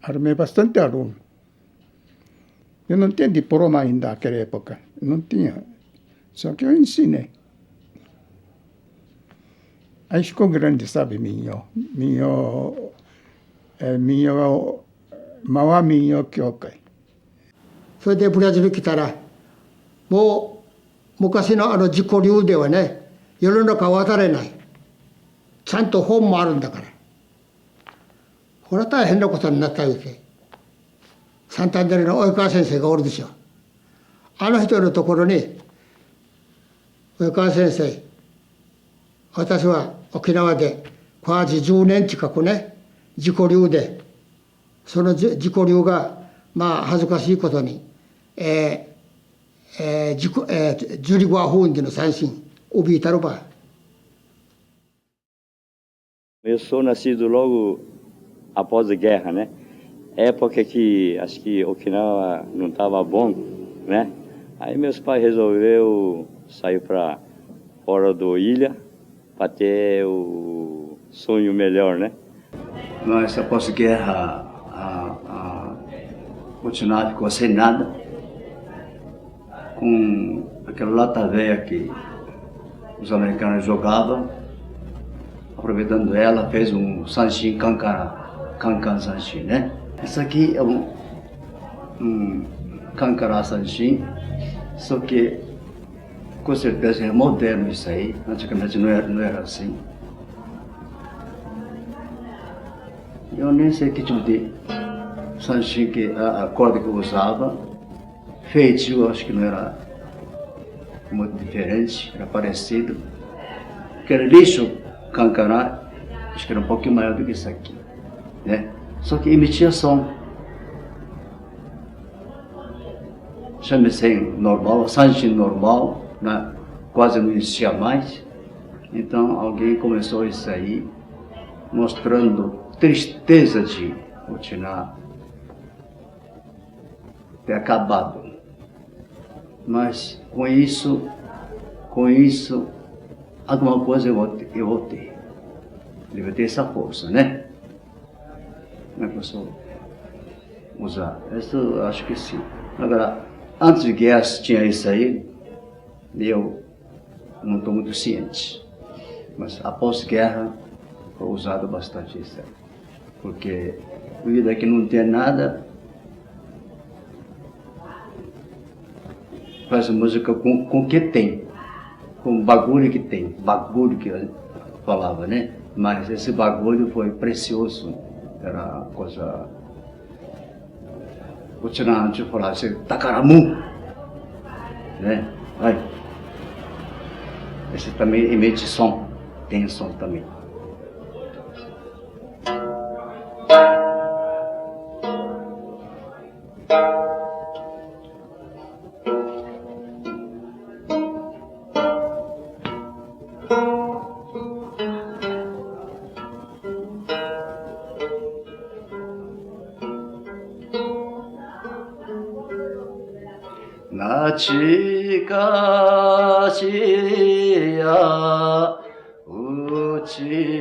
Speaker 1: armei bastante aluno. Eu não tinha diploma ainda naquela época, não tinha. Só que eu ensinei. Aí ficou grande, sabe, Minho, Mauá Minho Kyokai.
Speaker 11: それでブラジル来たら、もう昔の自己流ではね、世の中渡れない。ちゃんと本もあるんだから。これは大変なことになったわけ。サンタンデレの及川先生がおるでしょ。あの人のところに、及川先生、私は沖縄でこじ10年近くね、自己流で、その自己流が、まあ恥ずかしいことに、ジュリゴアフンデの三振、ubi Tarubá.
Speaker 10: Eu sou nascido logo após a guerra, né? Época que acho que Okinawa não estava bom, né? Aí meus pais resolveram sair para fora da ilha para ter o sonho melhor, né?
Speaker 12: Mas após a guerra, Okinawa ficou sem nada, com aquela lata velha que os americanos jogavam. Aproveitando ela, fez um Sanshin Kankan Sanshin, né? Isso aqui é um Kankara Sanshin, só que com certeza é moderno isso aí, antigamente não era assim. Eu nem sei que tipo de Sanshin que a corda que eu usava, feitio eu acho que não era muito diferente, era parecido. Aquele lixo Kankara, acho que era um pouquinho maior do que isso aqui, né? Só que emitia som. Shamisen normal, Sanshin normal, né? Quase não existia mais. Então alguém começou isso aí, mostrando tristeza de Okinawa ter acabado. Mas com isso, alguma coisa eu vou ter. Deve ter essa força, né? Como é que eu posso usar? Isso eu acho que sim. Agora, antes de guerra tinha isso aí, eu não estou muito ciente. Mas após guerra, foi usado bastante isso aí. Porque vida que não tem nada, faz música com o que tem. Com o bagulho que tem, bagulho que eu falava, né? Mas esse bagulho foi precioso, era coisa... O Tinante falava assim, Takaramu, né? Aí. Esse também emite som, tem som também. Nachikashiya uchina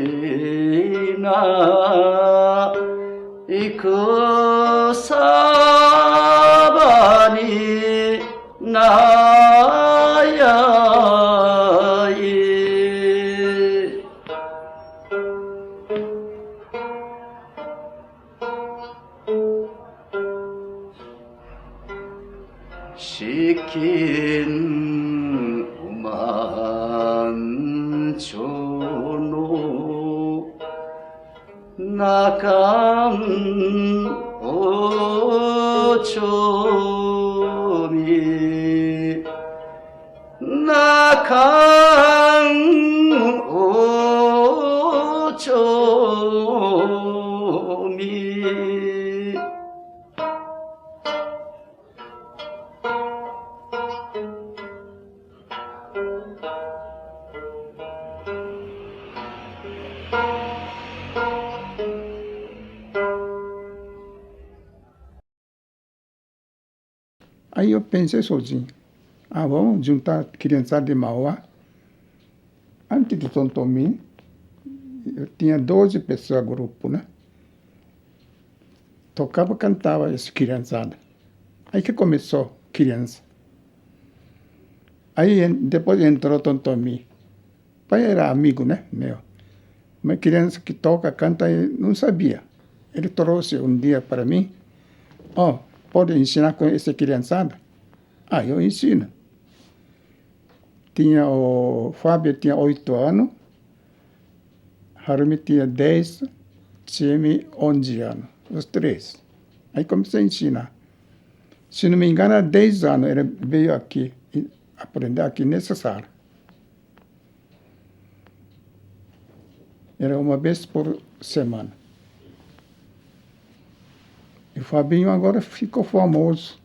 Speaker 12: ikusabani nayai Shikin umanchono nakan o chomi nakang o chomi.
Speaker 1: Aí eu pensei sozinho, vamos juntar criançada de Mauá. Antes de Tontomi, eu tinha 12 pessoas grupo, né? Tocava, cantava essa criançada. Aí que começou criança. Aí depois entrou Tontomi. O pai era amigo, né, meu. Uma criança que toca, canta, eu não sabia. Ele trouxe um dia para mim, pode ensinar com essa criançada? Eu ensino. O Fábio tinha 8 anos, Harumi tinha 10, Chemi 11 anos, os três. Aí comecei a ensinar. Se não me engano, há 10 anos ele veio aqui, aprender aqui nessa sala. Era uma vez por semana. E o Fabinho agora ficou famoso.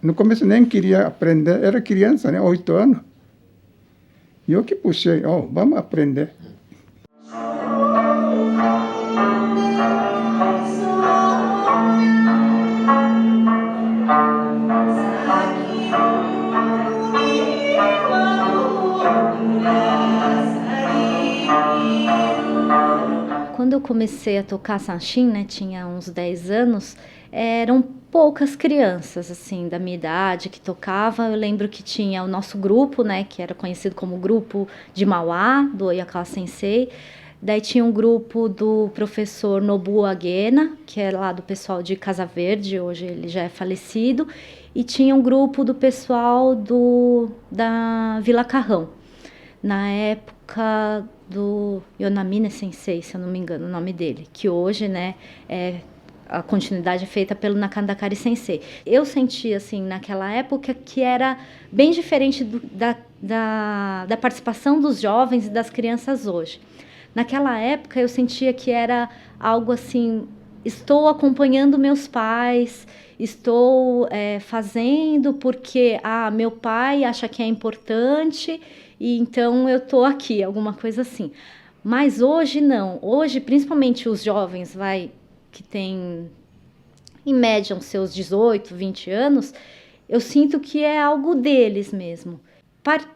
Speaker 1: No começo nem queria aprender, era criança, né? 8 anos. E eu que puxei, vamos aprender.
Speaker 21: Quando eu comecei a tocar sanshin, né, tinha uns 10 anos, eram poucas crianças, assim, da minha idade que tocava. Eu lembro que tinha o nosso grupo, né, que era conhecido como Grupo de Mauá, do Oyakawa Sensei. Daí tinha um grupo do professor Nobuo Agena, que é lá do pessoal de Casa Verde, hoje ele já é falecido. E tinha um grupo do pessoal da Vila Carrão. Na época do Yonamine Sensei, se eu não me engano o nome dele, que hoje, né, a continuidade é feita pelo Nakandakari Sensei. Eu senti, assim, naquela época que era bem diferente da participação dos jovens e das crianças hoje. Naquela época eu sentia que era algo assim, estou acompanhando meus pais, estou fazendo porque meu pai acha que é importante e então eu estou aqui, alguma coisa assim. Mas hoje não, hoje principalmente os jovens que têm em média os seus 18, 20 anos, eu sinto que é algo deles mesmo.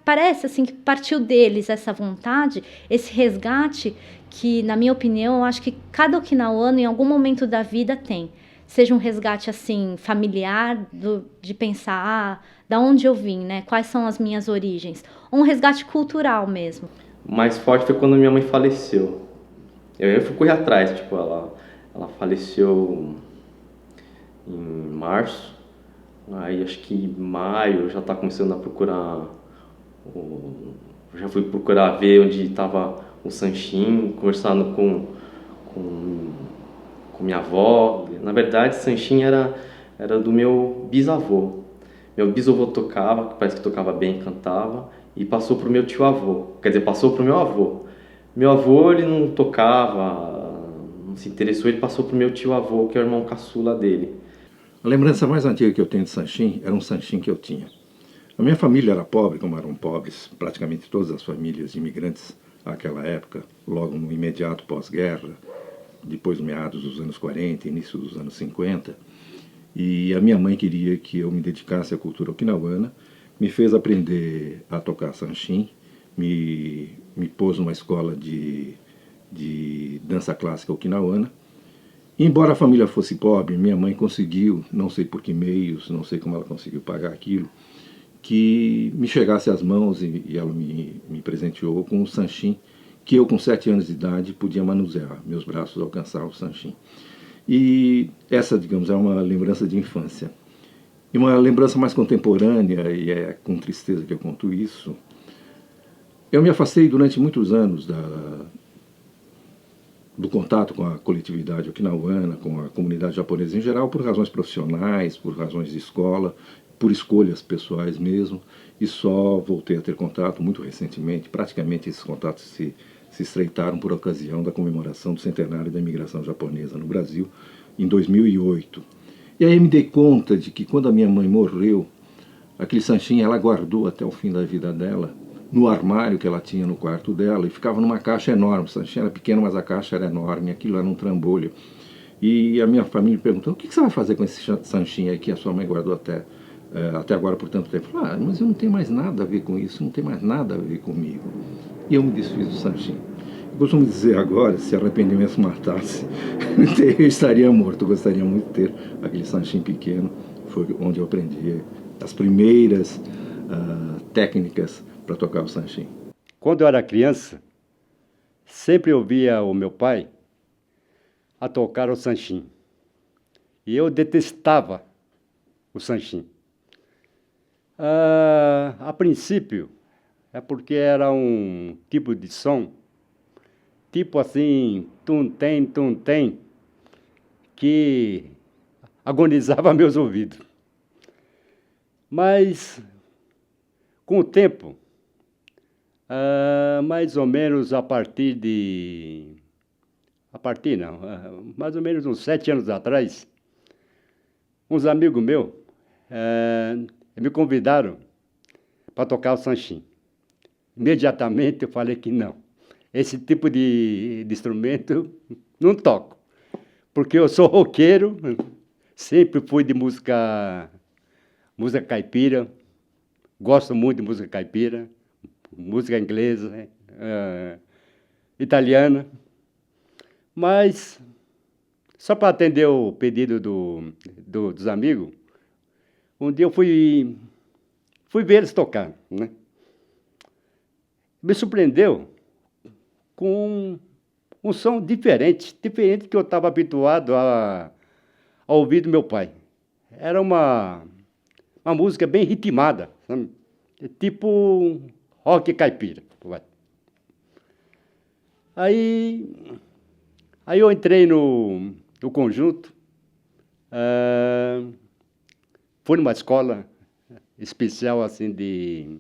Speaker 21: Parece assim que partiu deles essa vontade, esse resgate que, na minha opinião, eu acho que cada okinawano em algum momento da vida tem. Seja um resgate assim familiar, de pensar da onde eu vim, né? Quais são as minhas origens. Ou um resgate cultural mesmo.
Speaker 6: O mais forte foi quando minha mãe faleceu. Eu fui correr atrás, tipo, ela faleceu em março. Aí acho que em maio eu já estava começando a procurar. Já fui procurar ver onde estava o sanshin, conversando com minha avó. Na verdade, sanshin era do meu bisavô. Meu bisavô tocava, parece que tocava bem, cantava, e passou para o meu tio-avô. Quer dizer, passou para o meu avô. Meu avô, ele não tocava, não se interessou, ele passou para o meu tio-avô, que é o irmão caçula dele.
Speaker 8: A lembrança mais antiga que eu tenho de sanshin era um sanshin que eu tinha. A minha família era pobre, como eram pobres praticamente todas as famílias de imigrantes àquela época, logo no imediato pós-guerra, depois meados dos anos 40, início dos anos 50. E a minha mãe queria que eu me dedicasse à cultura okinawana, me fez aprender a tocar sanshin, me pôs numa escola de dança clássica okinawana. E, embora a família fosse pobre, minha mãe conseguiu, não sei por que meios, não sei como ela conseguiu pagar aquilo, que me chegasse às mãos e ela me presenteou com um sanshin que eu, com 7 anos de idade, podia manusear. Meus braços alcançavam o sanshin. E essa, digamos, é uma lembrança de infância. E uma lembrança mais contemporânea, e é com tristeza que eu conto isso, eu me afastei durante muitos anos do contato com a coletividade okinawana, com a comunidade japonesa em geral, por razões profissionais, por razões de escola, por escolhas pessoais mesmo, e só voltei a ter contato muito recentemente. Praticamente esses contatos se estreitaram por ocasião da comemoração do centenário da imigração japonesa no Brasil, em 2008. E aí me dei conta de que quando a minha mãe morreu, aquele sanshin ela guardou até o fim da vida dela, no armário que ela tinha no quarto dela, e ficava numa caixa enorme. O sanshin era pequeno, mas a caixa era enorme, aquilo era um trambolho. E a minha família me perguntou: o que você vai fazer com esse sanshin aí que a sua mãe guardou até agora por tanto tempo? Eu falei: mas eu não tenho mais nada a ver com isso, não tem mais nada a ver comigo. E eu me desfiz do sanshin. Eu costumo dizer agora, se arrependimento matasse, eu estaria morto. Eu gostaria muito de ter aquele sanshin pequeno, foi onde eu aprendi as primeiras técnicas para tocar o sanshin.
Speaker 14: Quando eu era criança, sempre ouvia o meu pai a tocar o sanshin. E eu detestava o sanshin. A princípio, é porque era um tipo de som, tipo assim, tum-tem, que agonizava meus ouvidos. Mas, com o tempo, mais ou menos mais ou menos uns 7 anos atrás, uns amigos meus me convidaram para tocar o sanshin. Imediatamente eu falei que não. Esse tipo de instrumento não toco, porque eu sou roqueiro, sempre fui de música caipira, gosto muito de música caipira, música inglesa, italiana, mas só para atender o pedido dos amigos, um dia eu fui ver eles tocar, né? Me surpreendeu com um som diferente que eu estava habituado a ouvir do meu pai. Era uma música bem ritmada, sabe? Tipo rock caipira. Aí eu entrei no conjunto, fui numa escola especial assim de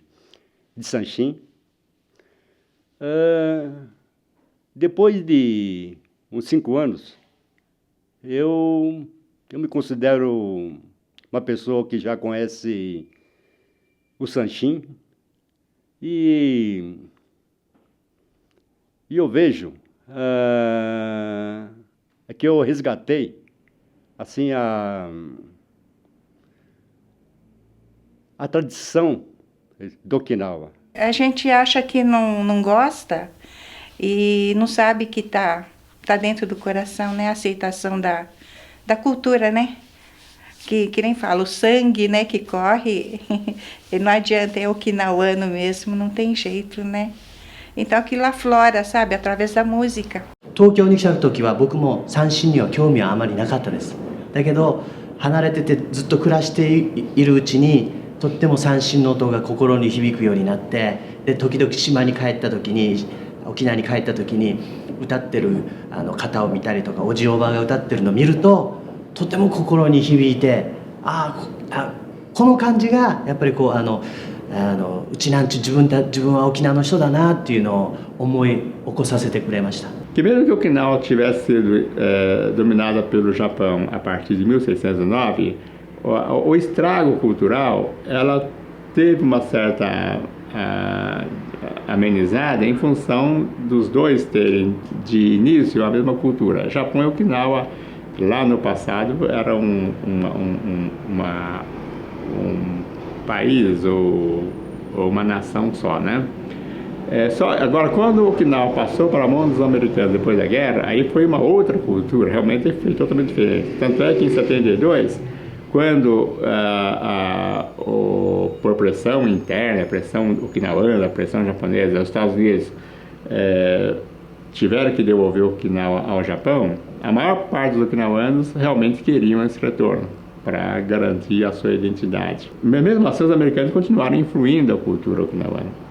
Speaker 14: sanshin. Depois de uns 5 anos, eu me considero uma pessoa que já conhece o sanshin e eu vejo que eu resgatei assim a tradição do Okinawa.
Speaker 7: A gente acha que não gosta e não sabe que tá dentro do coração, né? A aceitação da cultura, né? Que nem fala, o sangue, né, que corre, e não adianta, é okinawano mesmo, não tem jeito, né? Então aquilo aflora, sabe, através da música.
Speaker 15: 東京に来た時は僕も三線には興味はあまりなかったです。だけど離れててずっと暮らしているうちにとっても三線の音が心に響くようになって、で時々島に帰った時に沖縄に帰った時に歌ってる方を見たりとかおじおばが歌ってるのを見るととても心に響いて、この感じがやっぱりこううちなんち自分は沖縄の人だなっていうのを思い起こさせてくれました。
Speaker 5: Que mesmo que Okinawa tivesse sido dominada pelo Japão a partir de 1609, o estrago cultural ela teve uma certa amenizada em função dos dois terem de início a mesma cultura. Japão e Okinawa lá no passado era um país ou uma nação só, né? Agora, quando Okinawa passou para a mão dos americanos depois da guerra, aí foi uma outra cultura, realmente foi totalmente diferente. Tanto é que em 72, quando por pressão interna, pressão okinawana, pressão japonesa, os Estados Unidos tiveram que devolver Okinawa ao Japão, a maior parte dos okinawanos realmente queriam esse retorno para garantir a sua identidade. Mesmo assim, os americanos continuaram influindo a cultura okinawana.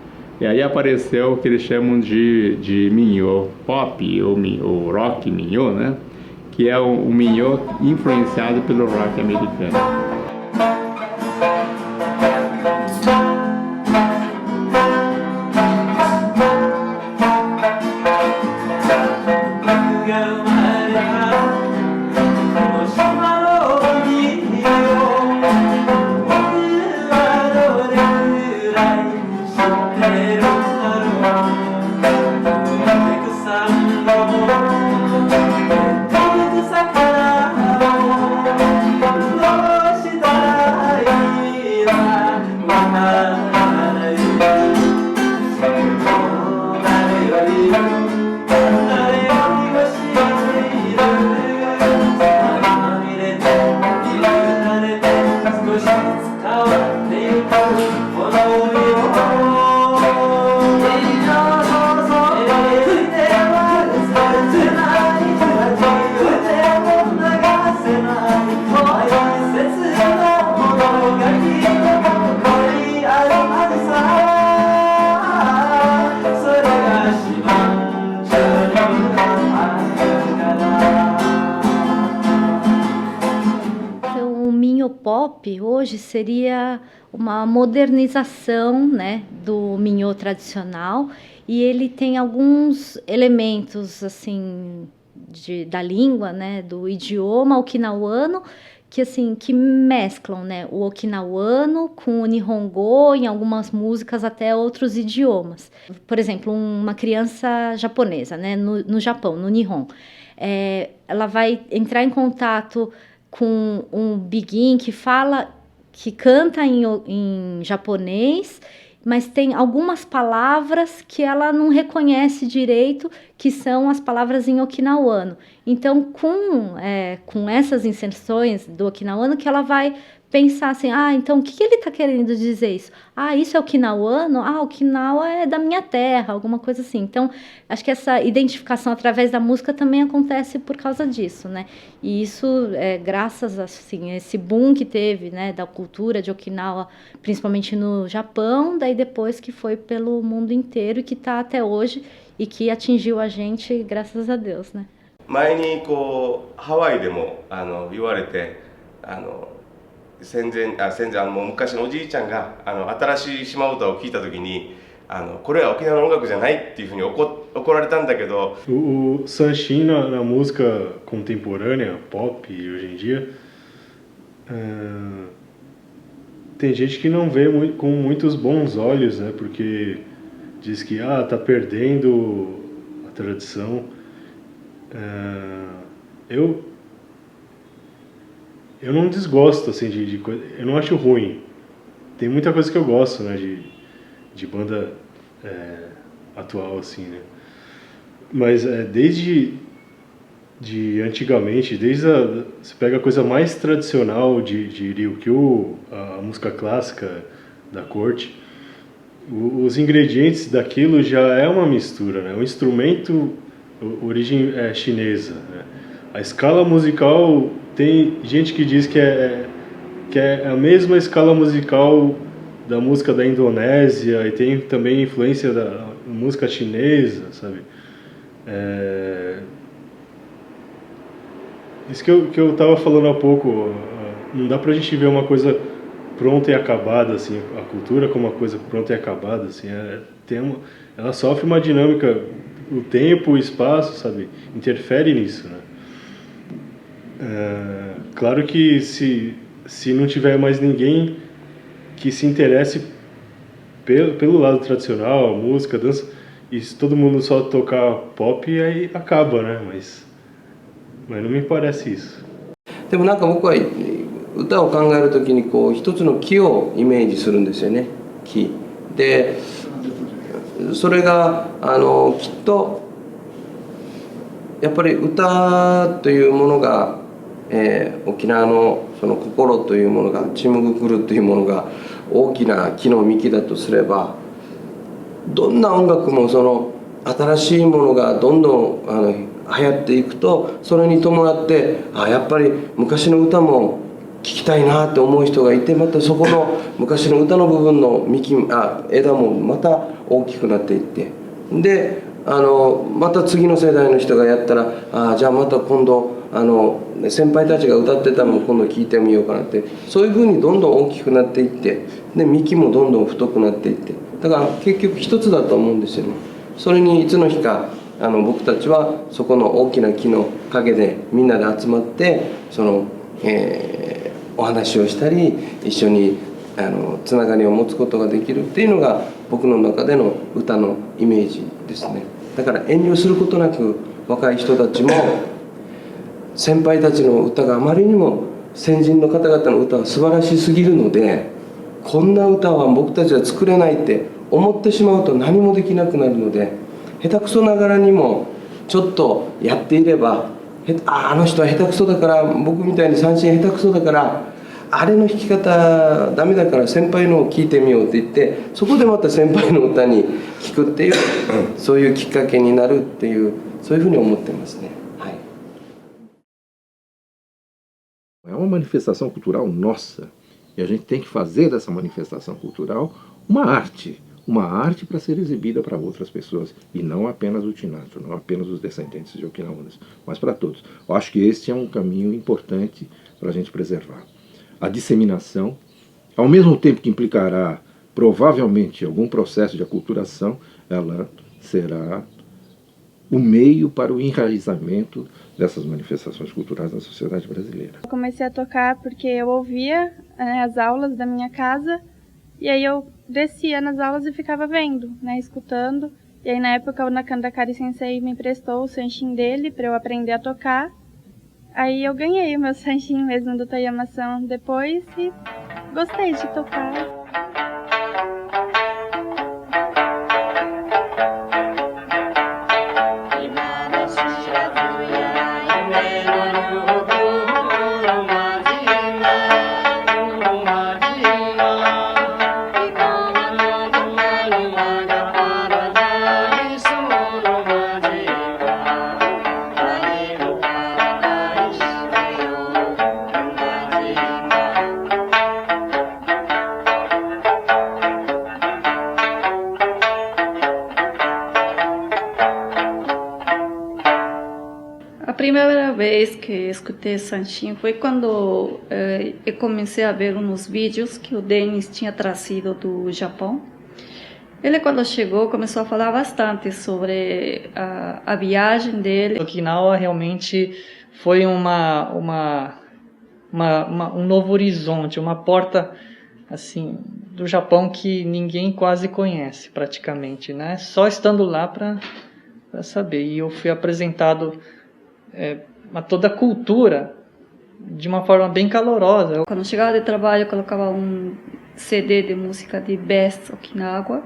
Speaker 5: E aí apareceu o que eles chamam de minho pop, ou rock minho, né? Que é o minho influenciado pelo rock americano.
Speaker 21: Pop hoje seria uma modernização, né, do minho tradicional, e ele tem alguns elementos assim da língua, né, do idioma okinawano, que assim que mesclam, né, o okinawano com o nihongo, em algumas músicas até outros idiomas. Por exemplo, uma criança japonesa, né, no Japão, no Nihon, ela vai entrar em contato com um biguin que canta em japonês, mas tem algumas palavras que ela não reconhece direito, que são as palavras em okinawano. Então, com essas inserções do okinawano, que ela vai pensar assim, então o que ele está querendo dizer isso? Isso é okinawano? Okinawa é da minha terra, alguma coisa assim. Então, acho que essa identificação através da música também acontece por causa disso, né? E isso é graças assim, a esse boom que teve, né, da cultura de Okinawa, principalmente no Japão, daí depois que foi pelo mundo inteiro e que está até hoje e que atingiu a gente, graças a Deus, né?
Speaker 16: 前にハワイでも言われて戦前もう昔のおじいちゃんが新しい島唄を聞いた時にこれは沖縄の音楽じゃないっていうふうに怒られたんだけど
Speaker 18: O Sanshin na música contemporânea, pop, hoje em dia, tem gente que não vê com muitos bons olhos, né? Porque diz que tá perdendo a tradição. Eu não desgosto assim de coisa, eu não acho ruim. Tem muita coisa que eu gosto, né, de banda atual assim, né? Mas desde antigamente, você pega a coisa mais tradicional de Ryukyu, a música clássica da corte, os ingredientes daquilo já é uma mistura, né? O instrumento, origem chinesa, né? A escala musical, tem gente que diz que é a mesma escala musical da música da Indonésia, e tem também influência da música chinesa, sabe? Isso que eu estava falando há pouco, não dá pra gente ver uma coisa pronta e acabada, assim, a cultura como uma coisa pronta e acabada, assim, ela sofre uma dinâmica, o tempo, o espaço, sabe, interfere nisso, né? Claro que se não tiver mais ninguém que se interesse pelo lado tradicional, música, dança, e se todo mundo só tocar pop, aí acaba, né? Mas não me parece isso.
Speaker 13: でもなんか僕は歌を考えるときに一つの木をイメージするんですよね。木でそれがきっとやっぱり歌というものが、沖縄のその心というものがちむぐくるというものが大きな木の幹だとすれば、どんな音楽もその新しいものがどんどん流行っていくと、それに伴ってやっぱり昔の歌もきたいなって思う人がいて、またそこの昔の歌の部分の枝もまた大きくなっていって、でまた次の世代の人がやったら、じゃあまた今度先輩たちが歌ってたのを今度聴いてみようかなって、そういうふうにどんどん大きくなっていって、で幹もどんどん太くなっていって、だから結局一つだと思うんですよね。それにいつの日か僕たちはそこの大きな木の陰でみんなで集まってお話をしたり一緒につながりを持つことができるっていうのが僕の中での歌のイメージですね。だから遠慮することなく若い人たちも先輩たちの歌があまりにも先人の方々の歌は素晴らしすぎるので、こんな歌は僕たちは作れないって思ってしまうと何もできなくなるので、下手くそながらにもちょっとやっていれば、あの人は下手くそだから、僕みたいに三振下手くそだからあれの弾き方ダメだから先輩のを聴いてみようって言って、そこでまた先輩の歌に聴くっていうそういうきっかけになるっていう、そういうふうに思ってますね。
Speaker 8: É uma manifestação cultural nossa, e a gente tem que fazer dessa manifestação cultural uma arte para ser exibida para outras pessoas, e não apenas o Tinato, não apenas os descendentes de Okinawanas, mas para todos. Eu acho que este é um caminho importante para a gente preservar. A disseminação, ao mesmo tempo que implicará provavelmente algum processo de aculturação, ela será o meio para o enraizamento dessas manifestações culturais na sociedade brasileira.
Speaker 9: Eu comecei a tocar porque eu ouvia as aulas da minha casa, e aí eu descia nas aulas e ficava vendo, escutando. E aí na época o Nakandakari Sensei me emprestou o sanshin dele para eu aprender a tocar. Aí eu ganhei o meu sanshin mesmo do Toyama-san depois e gostei de tocar.
Speaker 22: A primeira vez que escutei sanshin foi quando eu comecei a ver uns vídeos que o Denis tinha trazido do Japão. Ele, quando chegou, começou a falar bastante sobre a viagem dele.
Speaker 23: Okinawa realmente foi um novo horizonte, uma porta assim do Japão que ninguém quase conhece praticamente, né? Só estando lá para saber. E eu fui apresentado a toda a cultura de uma forma bem calorosa.
Speaker 22: Quando chegava de trabalho, eu colocava um CD de música de Best Okinawa.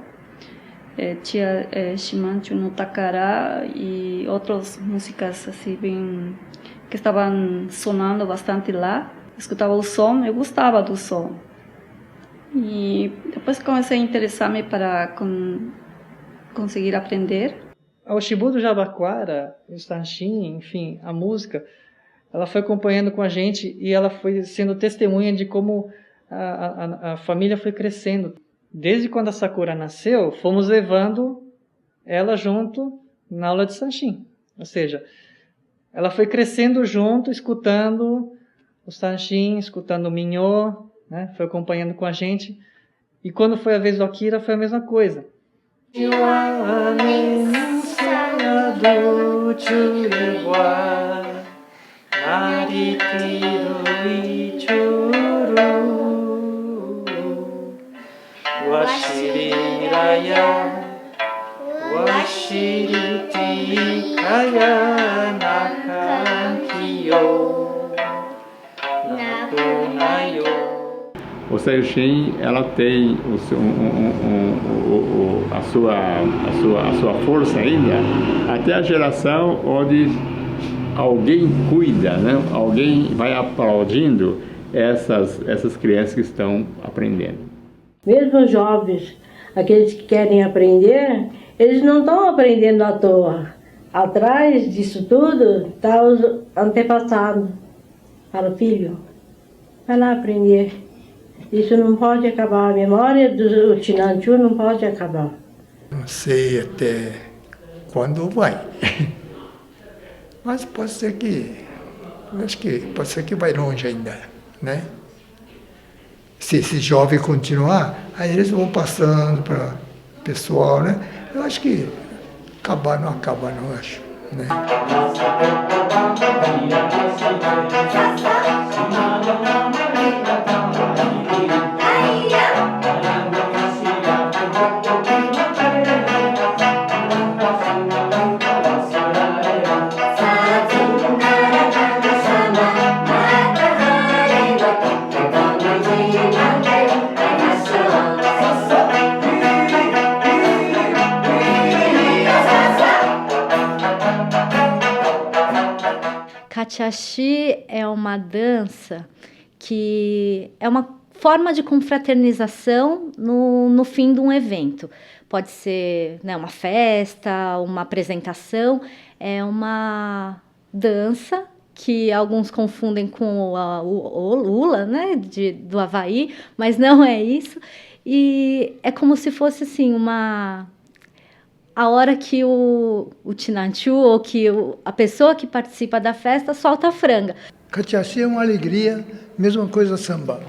Speaker 22: Tinha Shimanchu no Takara e outras músicas assim bem que estavam sonando bastante lá. Escutava o som, eu gostava do som. E depois comecei a interessar-me para conseguir aprender.
Speaker 23: O Shibu do Jabaquara, o sanshin, enfim, a música, ela foi acompanhando com a gente e ela foi sendo testemunha de como a família foi crescendo. Desde quando a Sakura nasceu, fomos levando ela junto na aula de sanshin. Ou seja, ela foi crescendo junto, escutando o sanshin, escutando o minhô, né? Foi acompanhando com a gente. E quando foi a vez do Akira, foi a mesma coisa.
Speaker 5: O sanshin, ela tem a sua força ainda até a geração onde alguém cuida, né? Alguém vai aplaudindo essas crianças que estão aprendendo.
Speaker 20: Mesmo os jovens, aqueles que querem aprender, eles não estão aprendendo à toa. Atrás disso tudo está os antepassados para o filho. Vai lá aprender. Isso não pode acabar, a memória do Chinanchu não pode acabar.
Speaker 3: Não sei até quando vai. Mas pode ser que, acho que pode ser que vai longe ainda, né? Se esse jovem continuar, aí eles vão passando para o pessoal, né? Eu acho que acabar não acaba não, acho, né?
Speaker 21: Cachaxi é uma dança que é uma forma de confraternização no fim de um evento. Pode ser, né, uma festa, uma apresentação. É uma dança que alguns confundem com o Lula, né, do Havaí, mas não é isso. E é como se fosse assim, a hora que o Chinanchu ou que a pessoa que participa da festa solta a franga.
Speaker 2: Cachaçi é uma alegria, mesma coisa samba.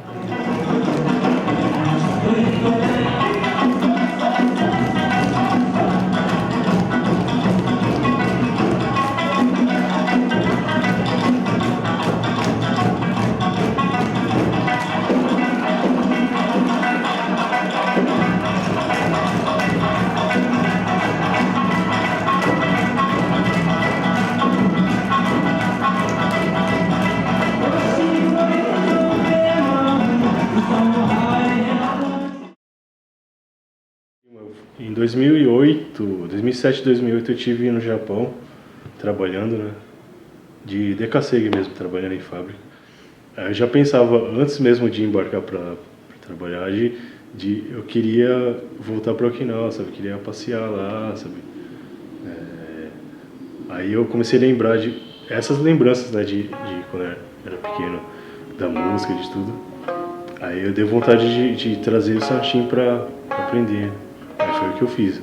Speaker 18: Em 2007, 2008 eu estive no Japão trabalhando, né, de decassegue mesmo, trabalhando em fábrica. Eu já pensava, antes mesmo de embarcar para trabalhar, eu queria voltar para Okinawa, sabe? Eu queria passear lá, sabe? Aí eu comecei a lembrar de essas lembranças, né, de quando eu era pequeno, da música, de tudo. Aí eu dei vontade de trazer o Sanshin para aprender. Aí foi o que eu fiz.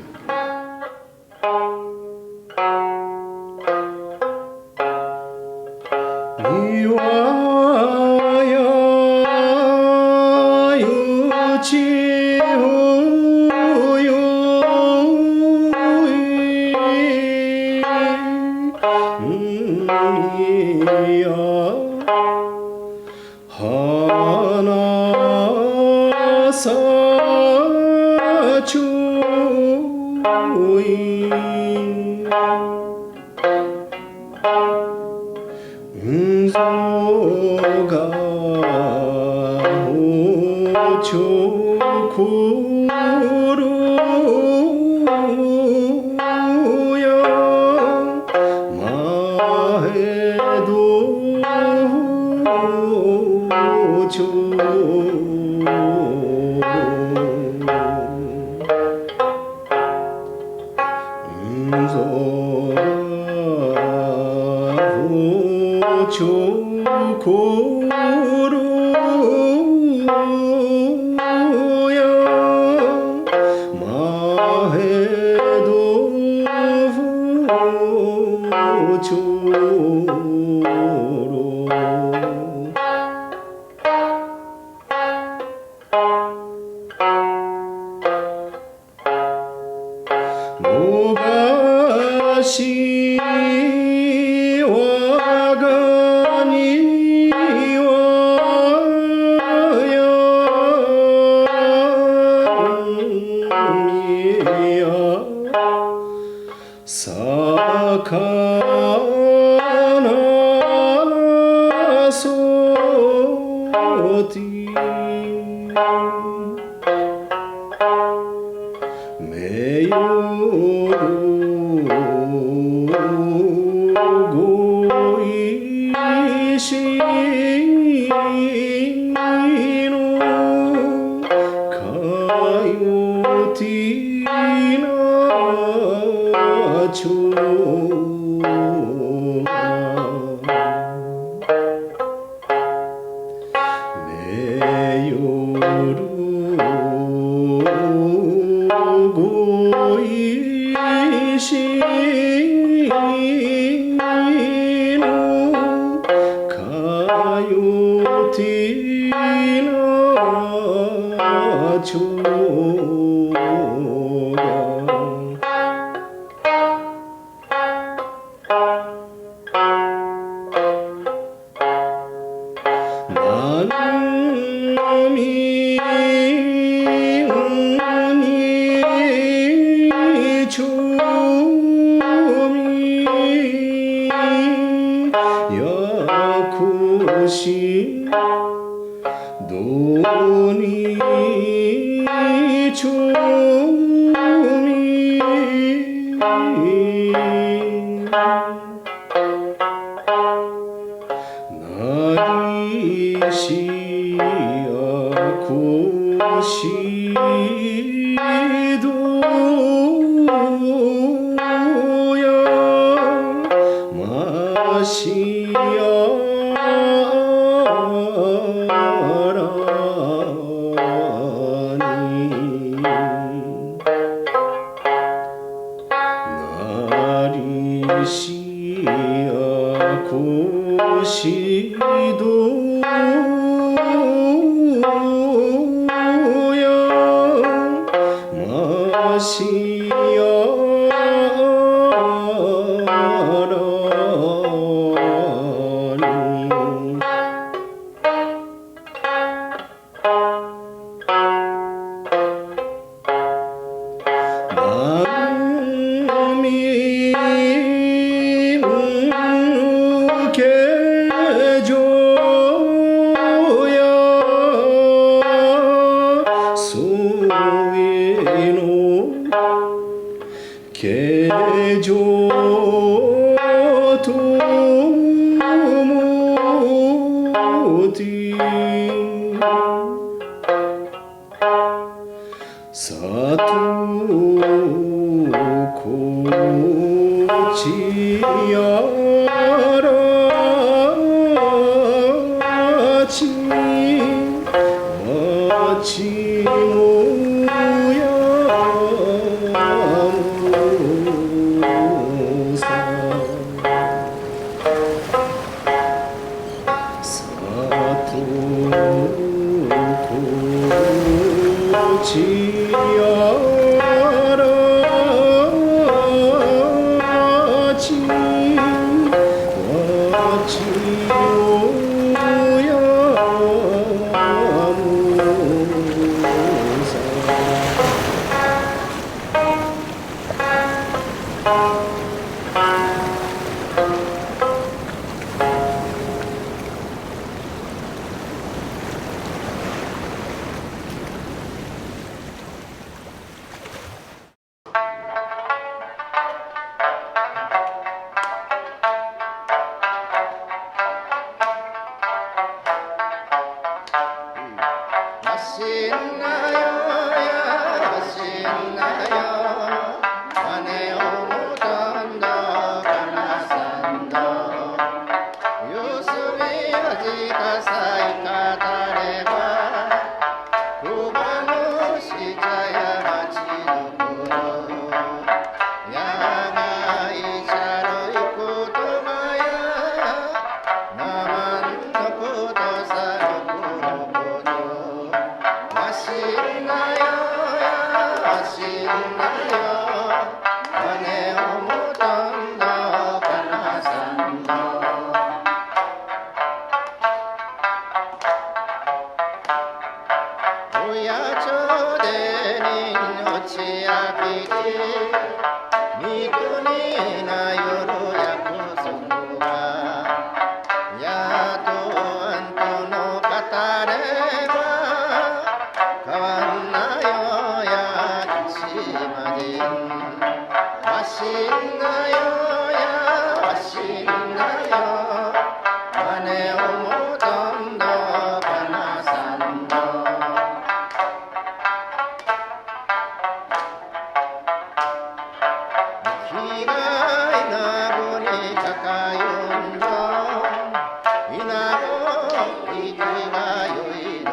Speaker 4: が良いの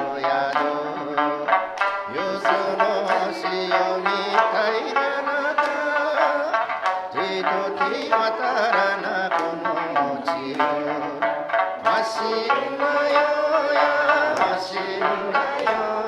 Speaker 4: 走るなよよ走るなよ